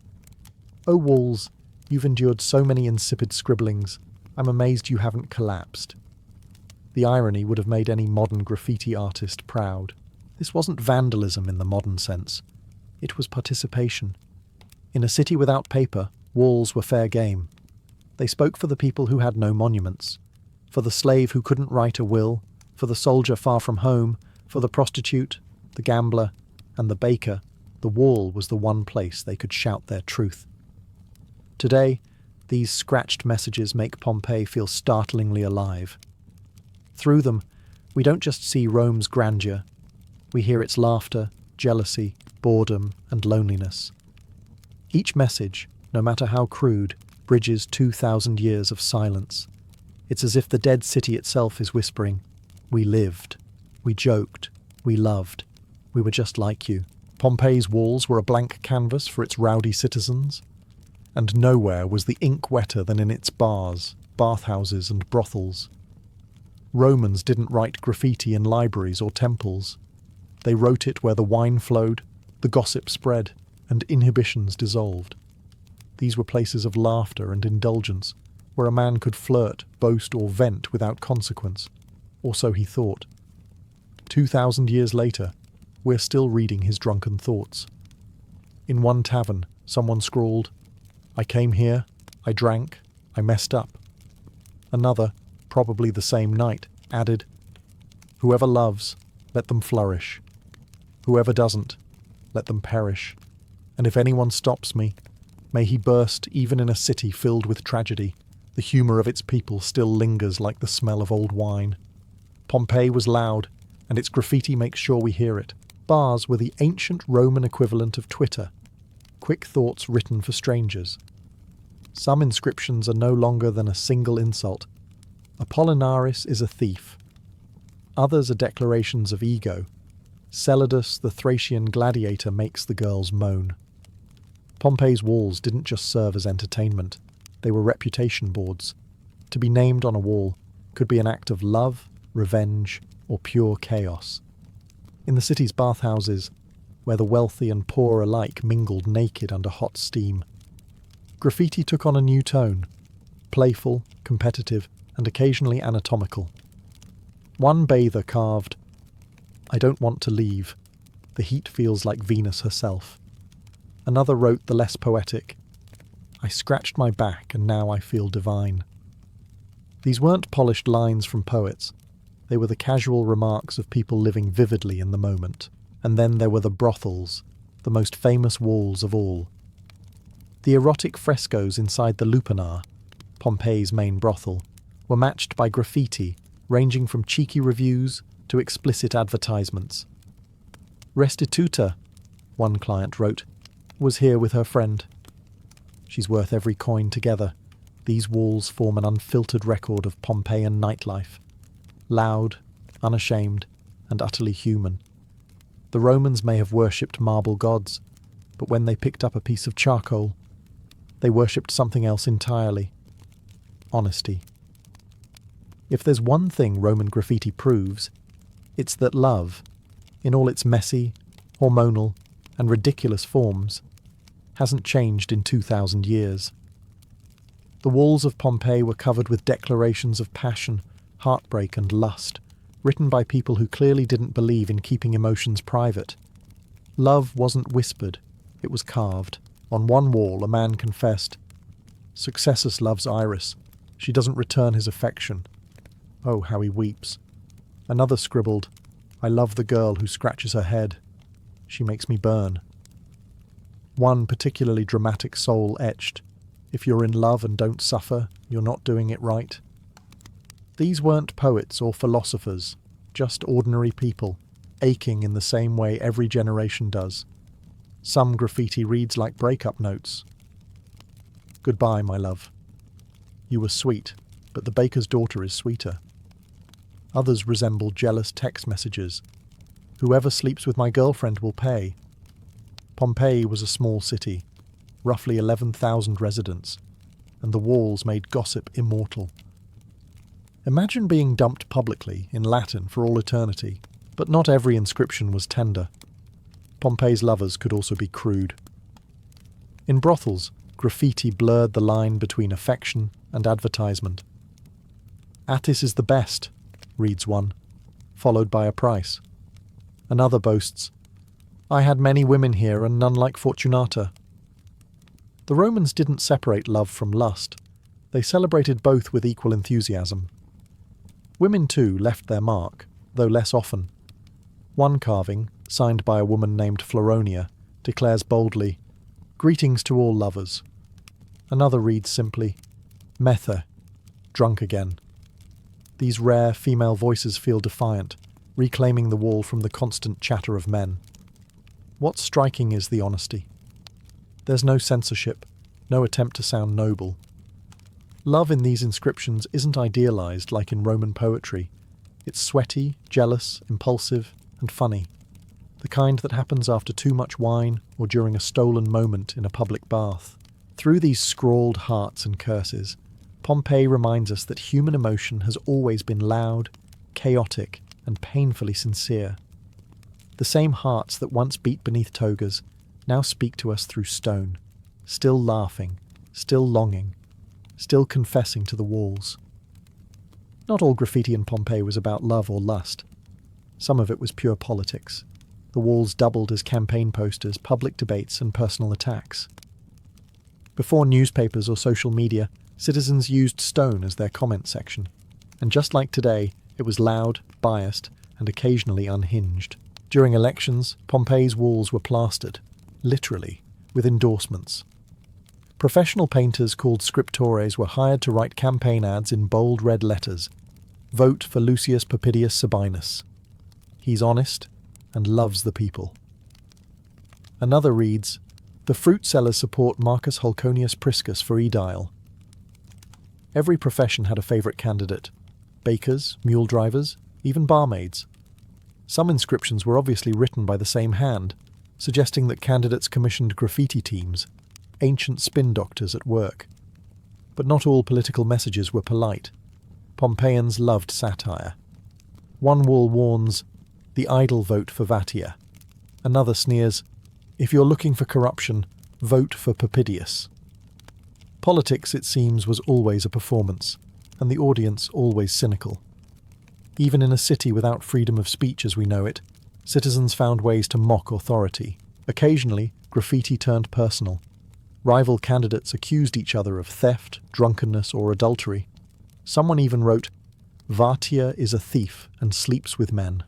"Oh walls, you've endured so many insipid scribblings. I'm amazed you haven't collapsed." The irony would have made any modern graffiti artist proud. This wasn't vandalism in the modern sense. It was participation. In a city without paper, walls were fair game. They spoke for the people who had no monuments, for the slave who couldn't write a will, for the soldier far from home, for the prostitute, the gambler, and the baker. The wall was the one place they could shout their truth. Today, these scratched messages make Pompeii feel startlingly alive. Through them, we don't just see Rome's grandeur, we hear its laughter, jealousy, boredom, and loneliness. Each message, no matter how crude, bridges 2,000 years of silence. It's as if the dead city itself is whispering, "We lived, we joked, we loved, we were just like you." Pompeii's walls were a blank canvas for its rowdy citizens, and nowhere was the ink wetter than in its bars, bathhouses, and brothels. Romans didn't write graffiti in libraries or temples. They wrote it where the wine flowed, the gossip spread, and inhibitions dissolved. These were places of laughter and indulgence, where a man could flirt, boast, or vent without consequence, or so he thought. 2,000 years later, we're still reading his drunken thoughts. In one tavern, someone scrawled, "I came here, I drank, I messed up." Another, probably the same night, added, "Whoever loves, let them flourish. Whoever doesn't, let them perish. And if anyone stops me, may he burst even in a city filled with tragedy. The humour of its people still lingers like the smell of old wine." Pompeii was loud, and its graffiti makes sure we hear it. Bars were the ancient Roman equivalent of Twitter, quick thoughts written for strangers. Some inscriptions are no longer than a single insult. Apollinaris is a thief. Others are declarations of ego. Celadus, the Thracian gladiator, makes the girls moan. Pompeii's walls didn't just serve as entertainment. They were reputation boards. To be named on a wall could be an act of love, revenge, or pure chaos. In the city's bathhouses, where the wealthy and poor alike mingled naked under hot steam, graffiti took on a new tone, playful, competitive, and occasionally anatomical. One bather carved, "I don't want to leave. The heat feels like Venus herself." Another wrote the less poetic, "I scratched my back and now I feel divine." These weren't polished lines from poets. They were the casual remarks of people living vividly in the moment. And then there were the brothels, the most famous walls of all. The erotic frescoes inside the Lupanar, Pompeii's main brothel, were matched by graffiti ranging from cheeky reviews to explicit advertisements. "Restituta," one client wrote, "was here with her friend. She's worth every coin together." These walls form an unfiltered record of Pompeian nightlife. Loud, unashamed, and utterly human. The Romans may have worshipped marble gods, but when they picked up a piece of charcoal, they worshipped something else entirely. Honesty. If there's one thing Roman graffiti proves, it's that love, in all its messy, hormonal, and ridiculous forms, hasn't changed in 2,000 years. The walls of Pompeii were covered with declarations of passion, heartbreak, and lust, written by people who clearly didn't believe in keeping emotions private. Love wasn't whispered, it was carved. On one wall, a man confessed, "Successus loves Iris. She doesn't return his affection. Oh, how he weeps." Another scribbled, "I love the girl who scratches her head. She makes me burn." One particularly dramatic soul etched, "If you're in love and don't suffer, you're not doing it right." These weren't poets or philosophers, just ordinary people, aching in the same way every generation does. Some graffiti reads like breakup notes. "Goodbye, my love. You were sweet, but the baker's daughter is sweeter." Others resemble jealous text messages. "Whoever sleeps with my girlfriend will pay." Pompeii was a small city, roughly 11,000 residents, and the walls made gossip immortal. Imagine being dumped publicly in Latin for all eternity, but not every inscription was tender. Pompey's lovers could also be crude. In brothels, graffiti blurred the line between affection and advertisement. "Attis is the best," reads one, followed by a price. Another boasts, "I had many women here and none like Fortunata." The Romans didn't separate love from lust. They celebrated both with equal enthusiasm. Women too left their mark, though less often. One carving, signed by a woman named Floronia, declares boldly, "Greetings to all lovers." Another reads simply, "Metha, drunk again." These rare female voices feel defiant, reclaiming the wall from the constant chatter of men. What's striking is the honesty. There's no censorship, no attempt to sound noble. Love in these inscriptions isn't idealized like in Roman poetry. It's sweaty, jealous, impulsive, and funny. The kind that happens after too much wine or during a stolen moment in a public bath. Through these scrawled hearts and curses, Pompeii reminds us that human emotion has always been loud, chaotic, and painfully sincere. The same hearts that once beat beneath togas now speak to us through stone, still laughing, still longing, still confessing to the walls. Not all graffiti in Pompeii was about love or lust. Some of it was pure politics. The walls doubled as campaign posters, public debates, and personal attacks. Before newspapers or social media, citizens used stone as their comment section. And just like today, it was loud, biased, and occasionally unhinged. During elections, Pompeii's walls were plastered, literally, with endorsements. Professional painters called scriptores were hired to write campaign ads in bold red letters. "Vote for Lucius Papidius Sabinus. He's honest and loves the people." Another reads, "The fruit sellers support Marcus Holconius Priscus for aedile." Every profession had a favourite candidate. Bakers, mule drivers, even barmaids. Some inscriptions were obviously written by the same hand, suggesting that candidates commissioned graffiti teams, ancient spin doctors at work. But not all political messages were polite. Pompeians loved satire. One wall warns, "The idle vote for Vatia." Another sneers, "If you're looking for corruption, vote for Papidius." Politics, it seems, was always a performance, and the audience always cynical. Even in a city without freedom of speech as we know it, citizens found ways to mock authority. Occasionally, graffiti turned personal. Rival candidates accused each other of theft, drunkenness, or adultery. Someone even wrote, "Vatia is a thief and sleeps with men."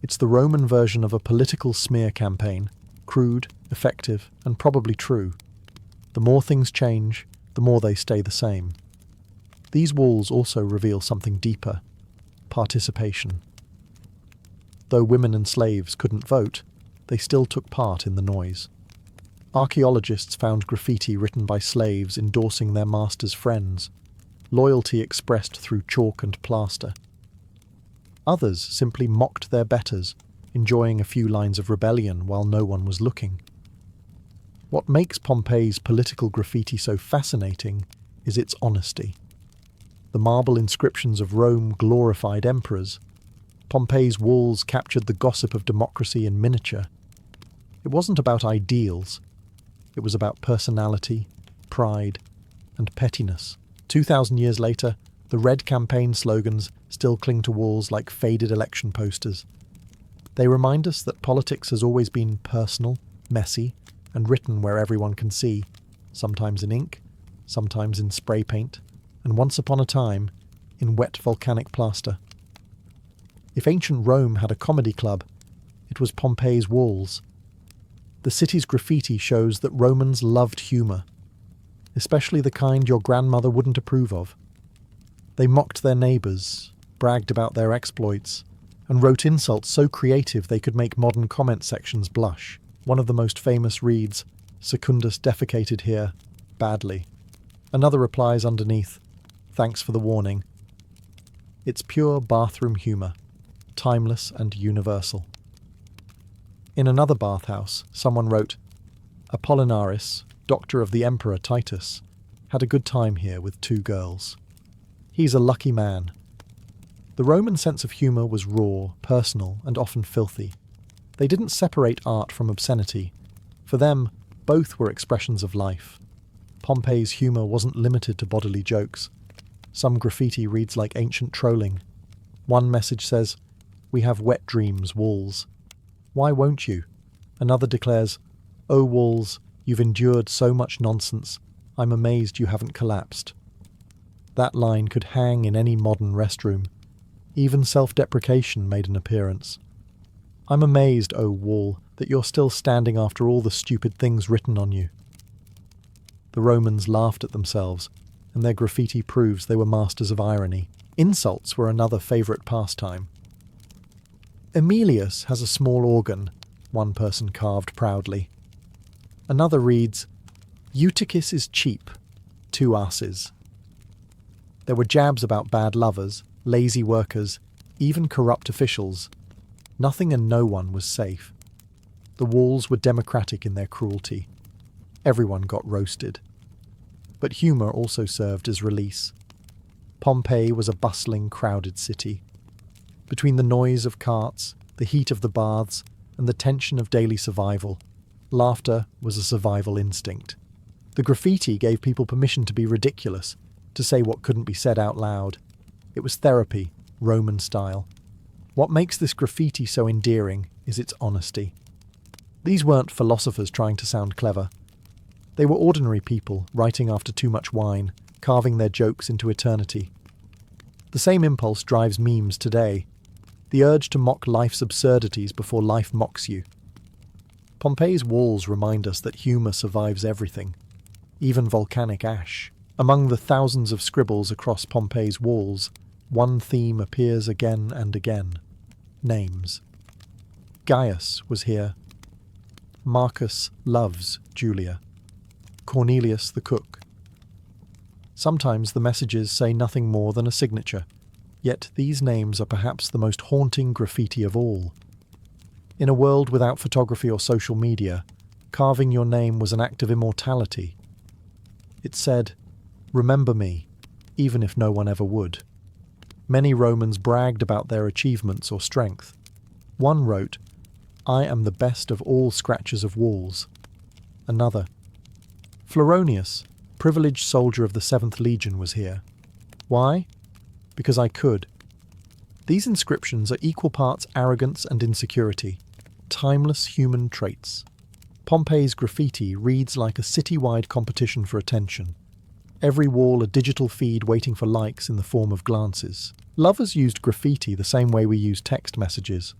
It's the Roman version of a political smear campaign, crude, effective, and probably true. The more things change, the more they stay the same. These walls also reveal something deeper: participation. Though women and slaves couldn't vote, they still took part in the noise. Archaeologists found graffiti written by slaves endorsing their masters' friends, loyalty expressed through chalk and plaster. Others simply mocked their betters, enjoying a few lines of rebellion while no one was looking. What makes Pompeii's political graffiti so fascinating is its honesty. The marble inscriptions of Rome glorified emperors. Pompeii's walls captured the gossip of democracy in miniature. It wasn't about ideals. It was about personality, pride, and pettiness. 2,000 years later, the red campaign slogans still cling to walls like faded election posters. They remind us that politics has always been personal, messy, and written where everyone can see, sometimes in ink, sometimes in spray paint, and once upon a time, in wet volcanic plaster. If ancient Rome had a comedy club, it was Pompeii's walls. The city's graffiti shows that Romans loved humour, especially the kind your grandmother wouldn't approve of. They mocked their neighbours, bragged about their exploits, and wrote insults so creative they could make modern comment sections blush. One of the most famous reads, "Secundus defecated here, badly." Another replies underneath, "Thanks for the warning." It's pure bathroom humour, timeless and universal. In another bathhouse, someone wrote, "Apollinaris, doctor of the emperor Titus, had a good time here with 2 girls." He's a lucky man. The Roman sense of humour was raw, personal, and often filthy. They didn't separate art from obscenity. For them, both were expressions of life. Pompeii's humour wasn't limited to bodily jokes. Some graffiti reads like ancient trolling. One message says, "We have wet dreams, walls. Why won't you?" Another declares, "Oh walls, you've endured so much nonsense. I'm amazed you haven't collapsed." That line could hang in any modern restroom. Even self-deprecation made an appearance. "I'm amazed, oh wall, that you're still standing after all the stupid things written on you." The Romans laughed at themselves, and their graffiti proves they were masters of irony. Insults were another favourite pastime. "Emilius has a small organ," one person carved proudly. Another reads, "Eutychus is cheap, 2 asses." There were jabs about bad lovers, lazy workers, even corrupt officials. Nothing and no one was safe. The walls were democratic in their cruelty. Everyone got roasted. But humour also served as release. Pompeii was a bustling, crowded city. Between the noise of carts, the heat of the baths, and the tension of daily survival, laughter was a survival instinct. The graffiti gave people permission to be ridiculous, to say what couldn't be said out loud. It was therapy, Roman style. What makes this graffiti so endearing is its honesty. These weren't philosophers trying to sound clever. They were ordinary people writing after too much wine, carving their jokes into eternity. The same impulse drives memes today. The urge to mock life's absurdities before life mocks you. Pompeii's walls remind us that humour survives everything, even volcanic ash. Among the thousands of scribbles across Pompeii's walls, one theme appears again and again. Names. Gaius was here. Marcus loves Julia. Cornelius the cook. Sometimes the messages say nothing more than a signature, yet these names are perhaps the most haunting graffiti of all. In a world without photography or social media, carving your name was an act of immortality. It said, "Remember me," even if no one ever would. Many Romans bragged about their achievements or strength. One wrote, "I am the best of all scratchers of walls." Another, "Floronius, privileged soldier of the 7th Legion, was here. Why? Because I could." These inscriptions are equal parts arrogance and insecurity, timeless human traits. Pompeii's graffiti reads like a city-wide competition for attention. Every wall a digital feed waiting for likes in the form of glances. Lovers used graffiti the same way we use text messages.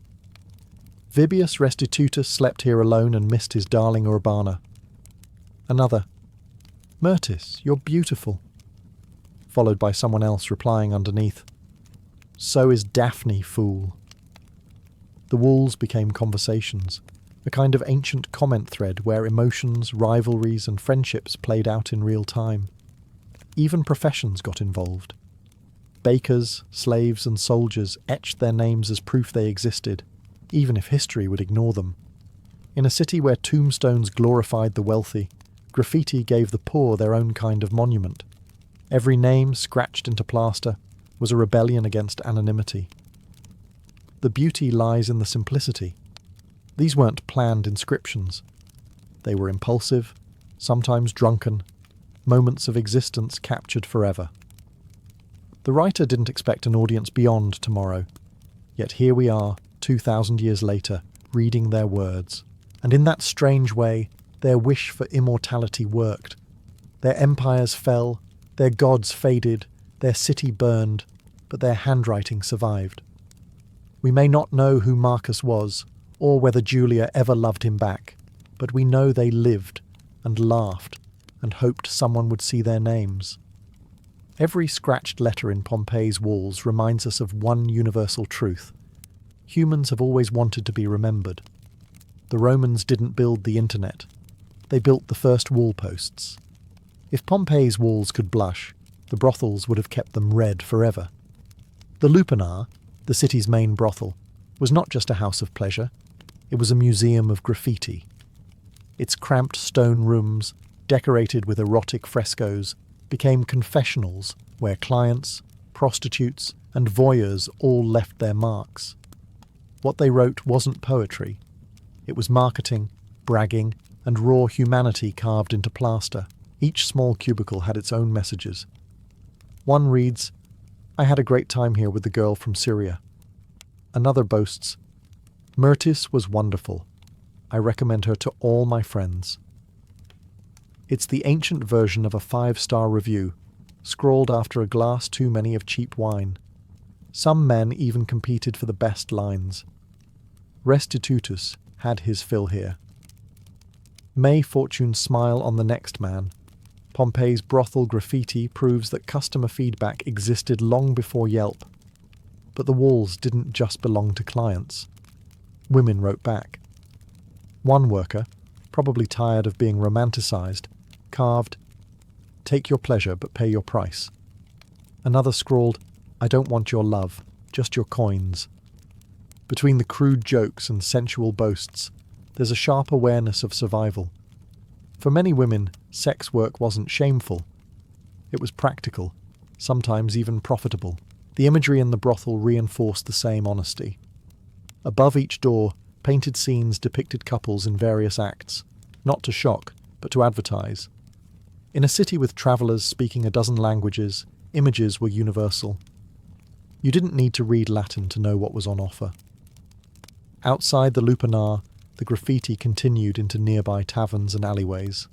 Vibius Restitutus slept here alone and missed his darling Urbana. Another, "Myrtis, you're beautiful," followed by someone else replying underneath, "So is Daphne, fool." The walls became conversations, a kind of ancient comment thread where emotions, rivalries, and friendships played out in real time. Even professions got involved. Bakers, slaves, and soldiers etched their names as proof they existed, even if history would ignore them. In a city where tombstones glorified the wealthy, graffiti gave the poor their own kind of monument. Every name scratched into plaster was a rebellion against anonymity. The beauty lies in the simplicity. These weren't planned inscriptions. They were impulsive, sometimes drunken, moments of existence captured forever. The writer didn't expect an audience beyond tomorrow, yet here we are, 2,000 years later, reading their words. And in that strange way, their wish for immortality worked. Their empires fell, their gods faded, their city burned, but their handwriting survived. We may not know who Marcus was, or whether Julia ever loved him back, but we know they lived and laughed and hoped someone would see their names. Every scratched letter in Pompeii's walls reminds us of one universal truth. Humans have always wanted to be remembered. The Romans didn't build the internet. They built the first wall posts. If Pompeii's walls could blush, the brothels would have kept them red forever. The Lupanar, the city's main brothel, was not just a house of pleasure. It was a museum of graffiti. Its cramped stone rooms, decorated with erotic frescoes, became confessionals where clients, prostitutes, and voyeurs all left their marks. What they wrote wasn't poetry. It was marketing, bragging, and raw humanity carved into plaster. Each small cubicle had its own messages. One reads, "I had a great time here with the girl from Syria." Another boasts, "Myrtis was wonderful. I recommend her to all my friends." It's the ancient version of a 5-star review, scrawled after a glass too many of cheap wine. Some men even competed for the best lines. Restitutus had his fill here. May fortune smile on the next man. Pompeii's brothel graffiti proves that customer feedback existed long before Yelp. But the walls didn't just belong to clients. Women wrote back. One worker, probably tired of being romanticized, carved, "Take your pleasure but pay your price." Another scrawled, "I don't want your love, just your coins." Between the crude jokes and sensual boasts, there's a sharp awareness of survival. For many women, sex work wasn't shameful. It was practical, sometimes even profitable. The imagery in the brothel reinforced the same honesty. Above each door, painted scenes depicted couples in various acts, not to shock, but to advertise. In a city with travellers speaking a dozen languages, images were universal. You didn't need to read Latin to know what was on offer. Outside the lupanar, the graffiti continued into nearby taverns and alleyways.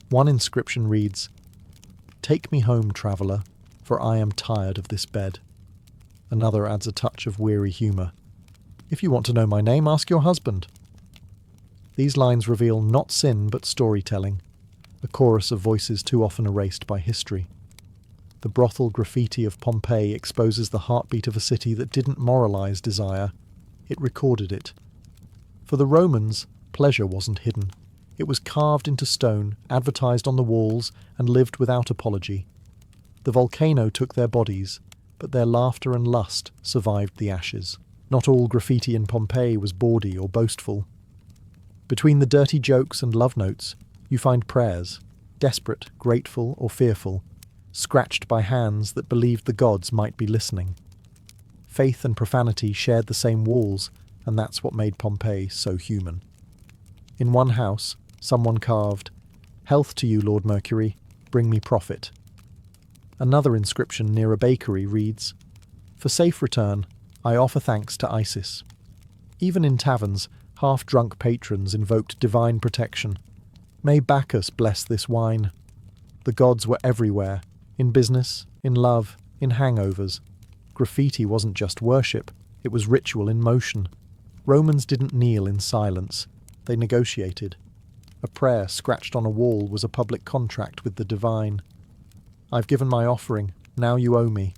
One inscription reads, "Take me home, traveller, for I am tired of this bed." Another adds a touch of weary humour. "If you want to know my name, ask your husband." These lines reveal not sin but storytelling, a chorus of voices too often erased by history. The brothel graffiti of Pompeii exposes the heartbeat of a city that didn't moralise desire, it recorded it. For the Romans, pleasure wasn't hidden. It was carved into stone, advertised on the walls, and lived without apology. The volcano took their bodies, but their laughter and lust survived the ashes. Not all graffiti in Pompeii was bawdy or boastful. Between the dirty jokes and love notes, you find prayers, desperate, grateful, or fearful, scratched by hands that believed the gods might be listening. Faith and profanity shared the same walls, and that's what made Pompeii so human. In one house, someone carved, "Health to you, Lord Mercury, bring me profit." Another inscription near a bakery reads, "For safe return, I offer thanks to Isis." Even in taverns, half-drunk patrons invoked divine protection. "May Bacchus bless this wine." The gods were everywhere, in business, in love, in hangovers. Graffiti wasn't just worship, it was ritual in motion. Romans didn't kneel in silence, they negotiated. A prayer scratched on a wall was a public contract with the divine. "I've given my offering, now you owe me."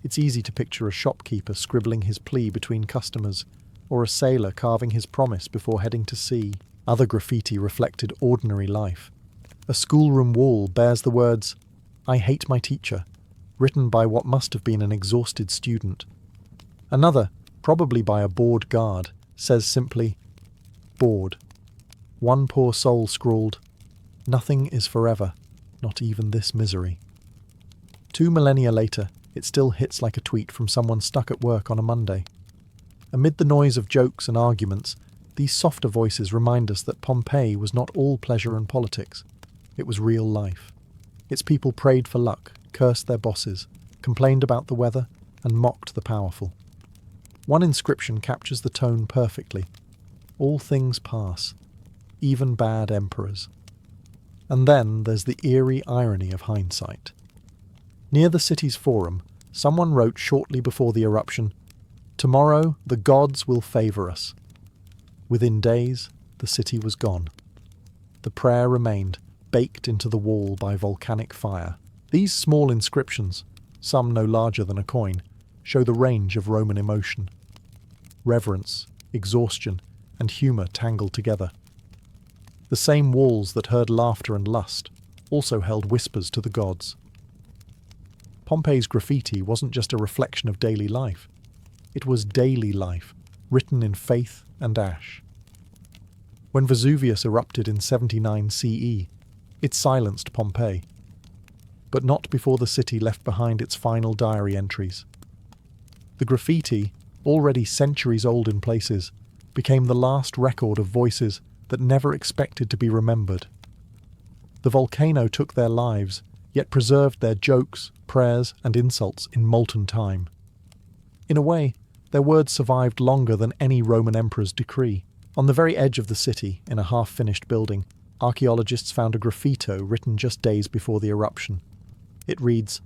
It's easy to picture a shopkeeper scribbling his plea between customers, or a sailor carving his promise before heading to sea. Other graffiti reflected ordinary life. A schoolroom wall bears the words, "I hate my teacher," written by what must have been an exhausted student. Another, probably by a bored guard, says simply, "Bored." One poor soul scrawled, "Nothing is forever, not even this misery." 2 millennia later, it still hits like a tweet from someone stuck at work on a Monday. Amid the noise of jokes and arguments, these softer voices remind us that Pompeii was not all pleasure and politics. It was real life. Its people prayed for luck, cursed their bosses, complained about the weather, and mocked the powerful. One inscription captures the tone perfectly. All things pass, even bad emperors. And then there's the eerie irony of hindsight. Near the city's forum, someone wrote shortly before the eruption, "Tomorrow the gods will favour us." Within days, the city was gone. The prayer remained, baked into the wall by volcanic fire. These small inscriptions, some no larger than a coin, show the range of Roman emotion. Reverence, exhaustion, and humour tangled together. The same walls that heard laughter and lust also held whispers to the gods. Pompeii's graffiti wasn't just a reflection of daily life. It was daily life, written in faith and ash. When Vesuvius erupted in 79 CE, it silenced Pompeii. but not before the city left behind its final diary entries. The graffiti, already centuries old in places, became the last record of voices that never expected to be remembered. The volcano took their lives, yet preserved their jokes, prayers, and insults in molten time. In a way, their words survived longer than any Roman emperor's decree. On the very edge of the city, in a half-finished building, archaeologists found a graffito written just days before the eruption. It reads,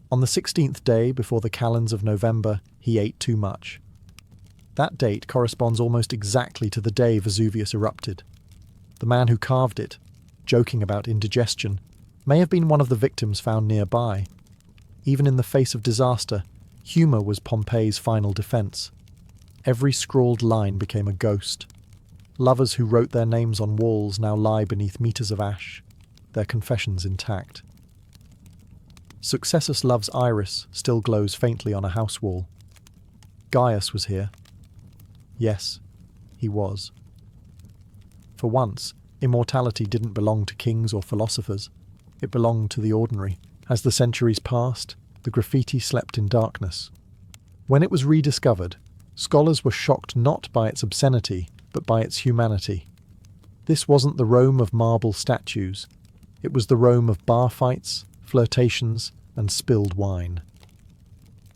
"On the 16th day before the calends of November, he ate too much." That date corresponds almost exactly to the day Vesuvius erupted. The man who carved it, joking about indigestion, may have been one of the victims found nearby. Even in the face of disaster, humour was Pompeii's final defence. Every scrawled line became a ghost. Lovers who wrote their names on walls now lie beneath meters of ash, their confessions intact. Successus Love's iris still glows faintly on a house wall. Gaius was here. Yes, he was. For once, immortality didn't belong to kings or philosophers. It belonged to the ordinary. As the centuries passed, the graffiti slept in darkness. When it was rediscovered, scholars were shocked not by its obscenity, but by its humanity. This wasn't the Rome of marble statues. It was the Rome of bar fights, flirtations, and spilled wine.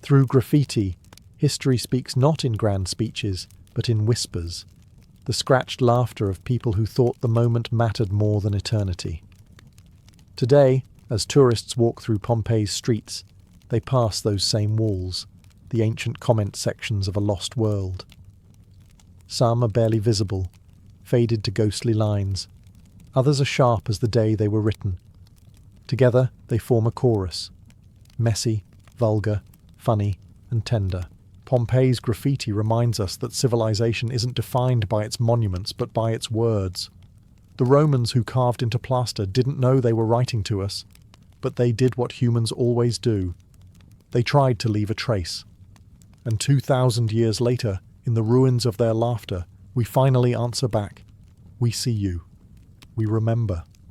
Through graffiti, history speaks not in grand speeches, but in whispers, the scratched laughter of people who thought the moment mattered more than eternity. Today, as tourists walk through Pompeii's streets, they pass those same walls, the ancient comment sections of a lost world. Some are barely visible, faded to ghostly lines. Others are sharp as the day they were written. Together they form a chorus, messy, vulgar, funny, and tender. Pompeii's graffiti reminds us that civilization isn't defined by its monuments but by its words. The Romans who carved into plaster didn't know they were writing to us, but they did what humans always do. They tried to leave a trace. And 2,000 years later, in the ruins of their laughter, we finally answer back, "We see you. We remember."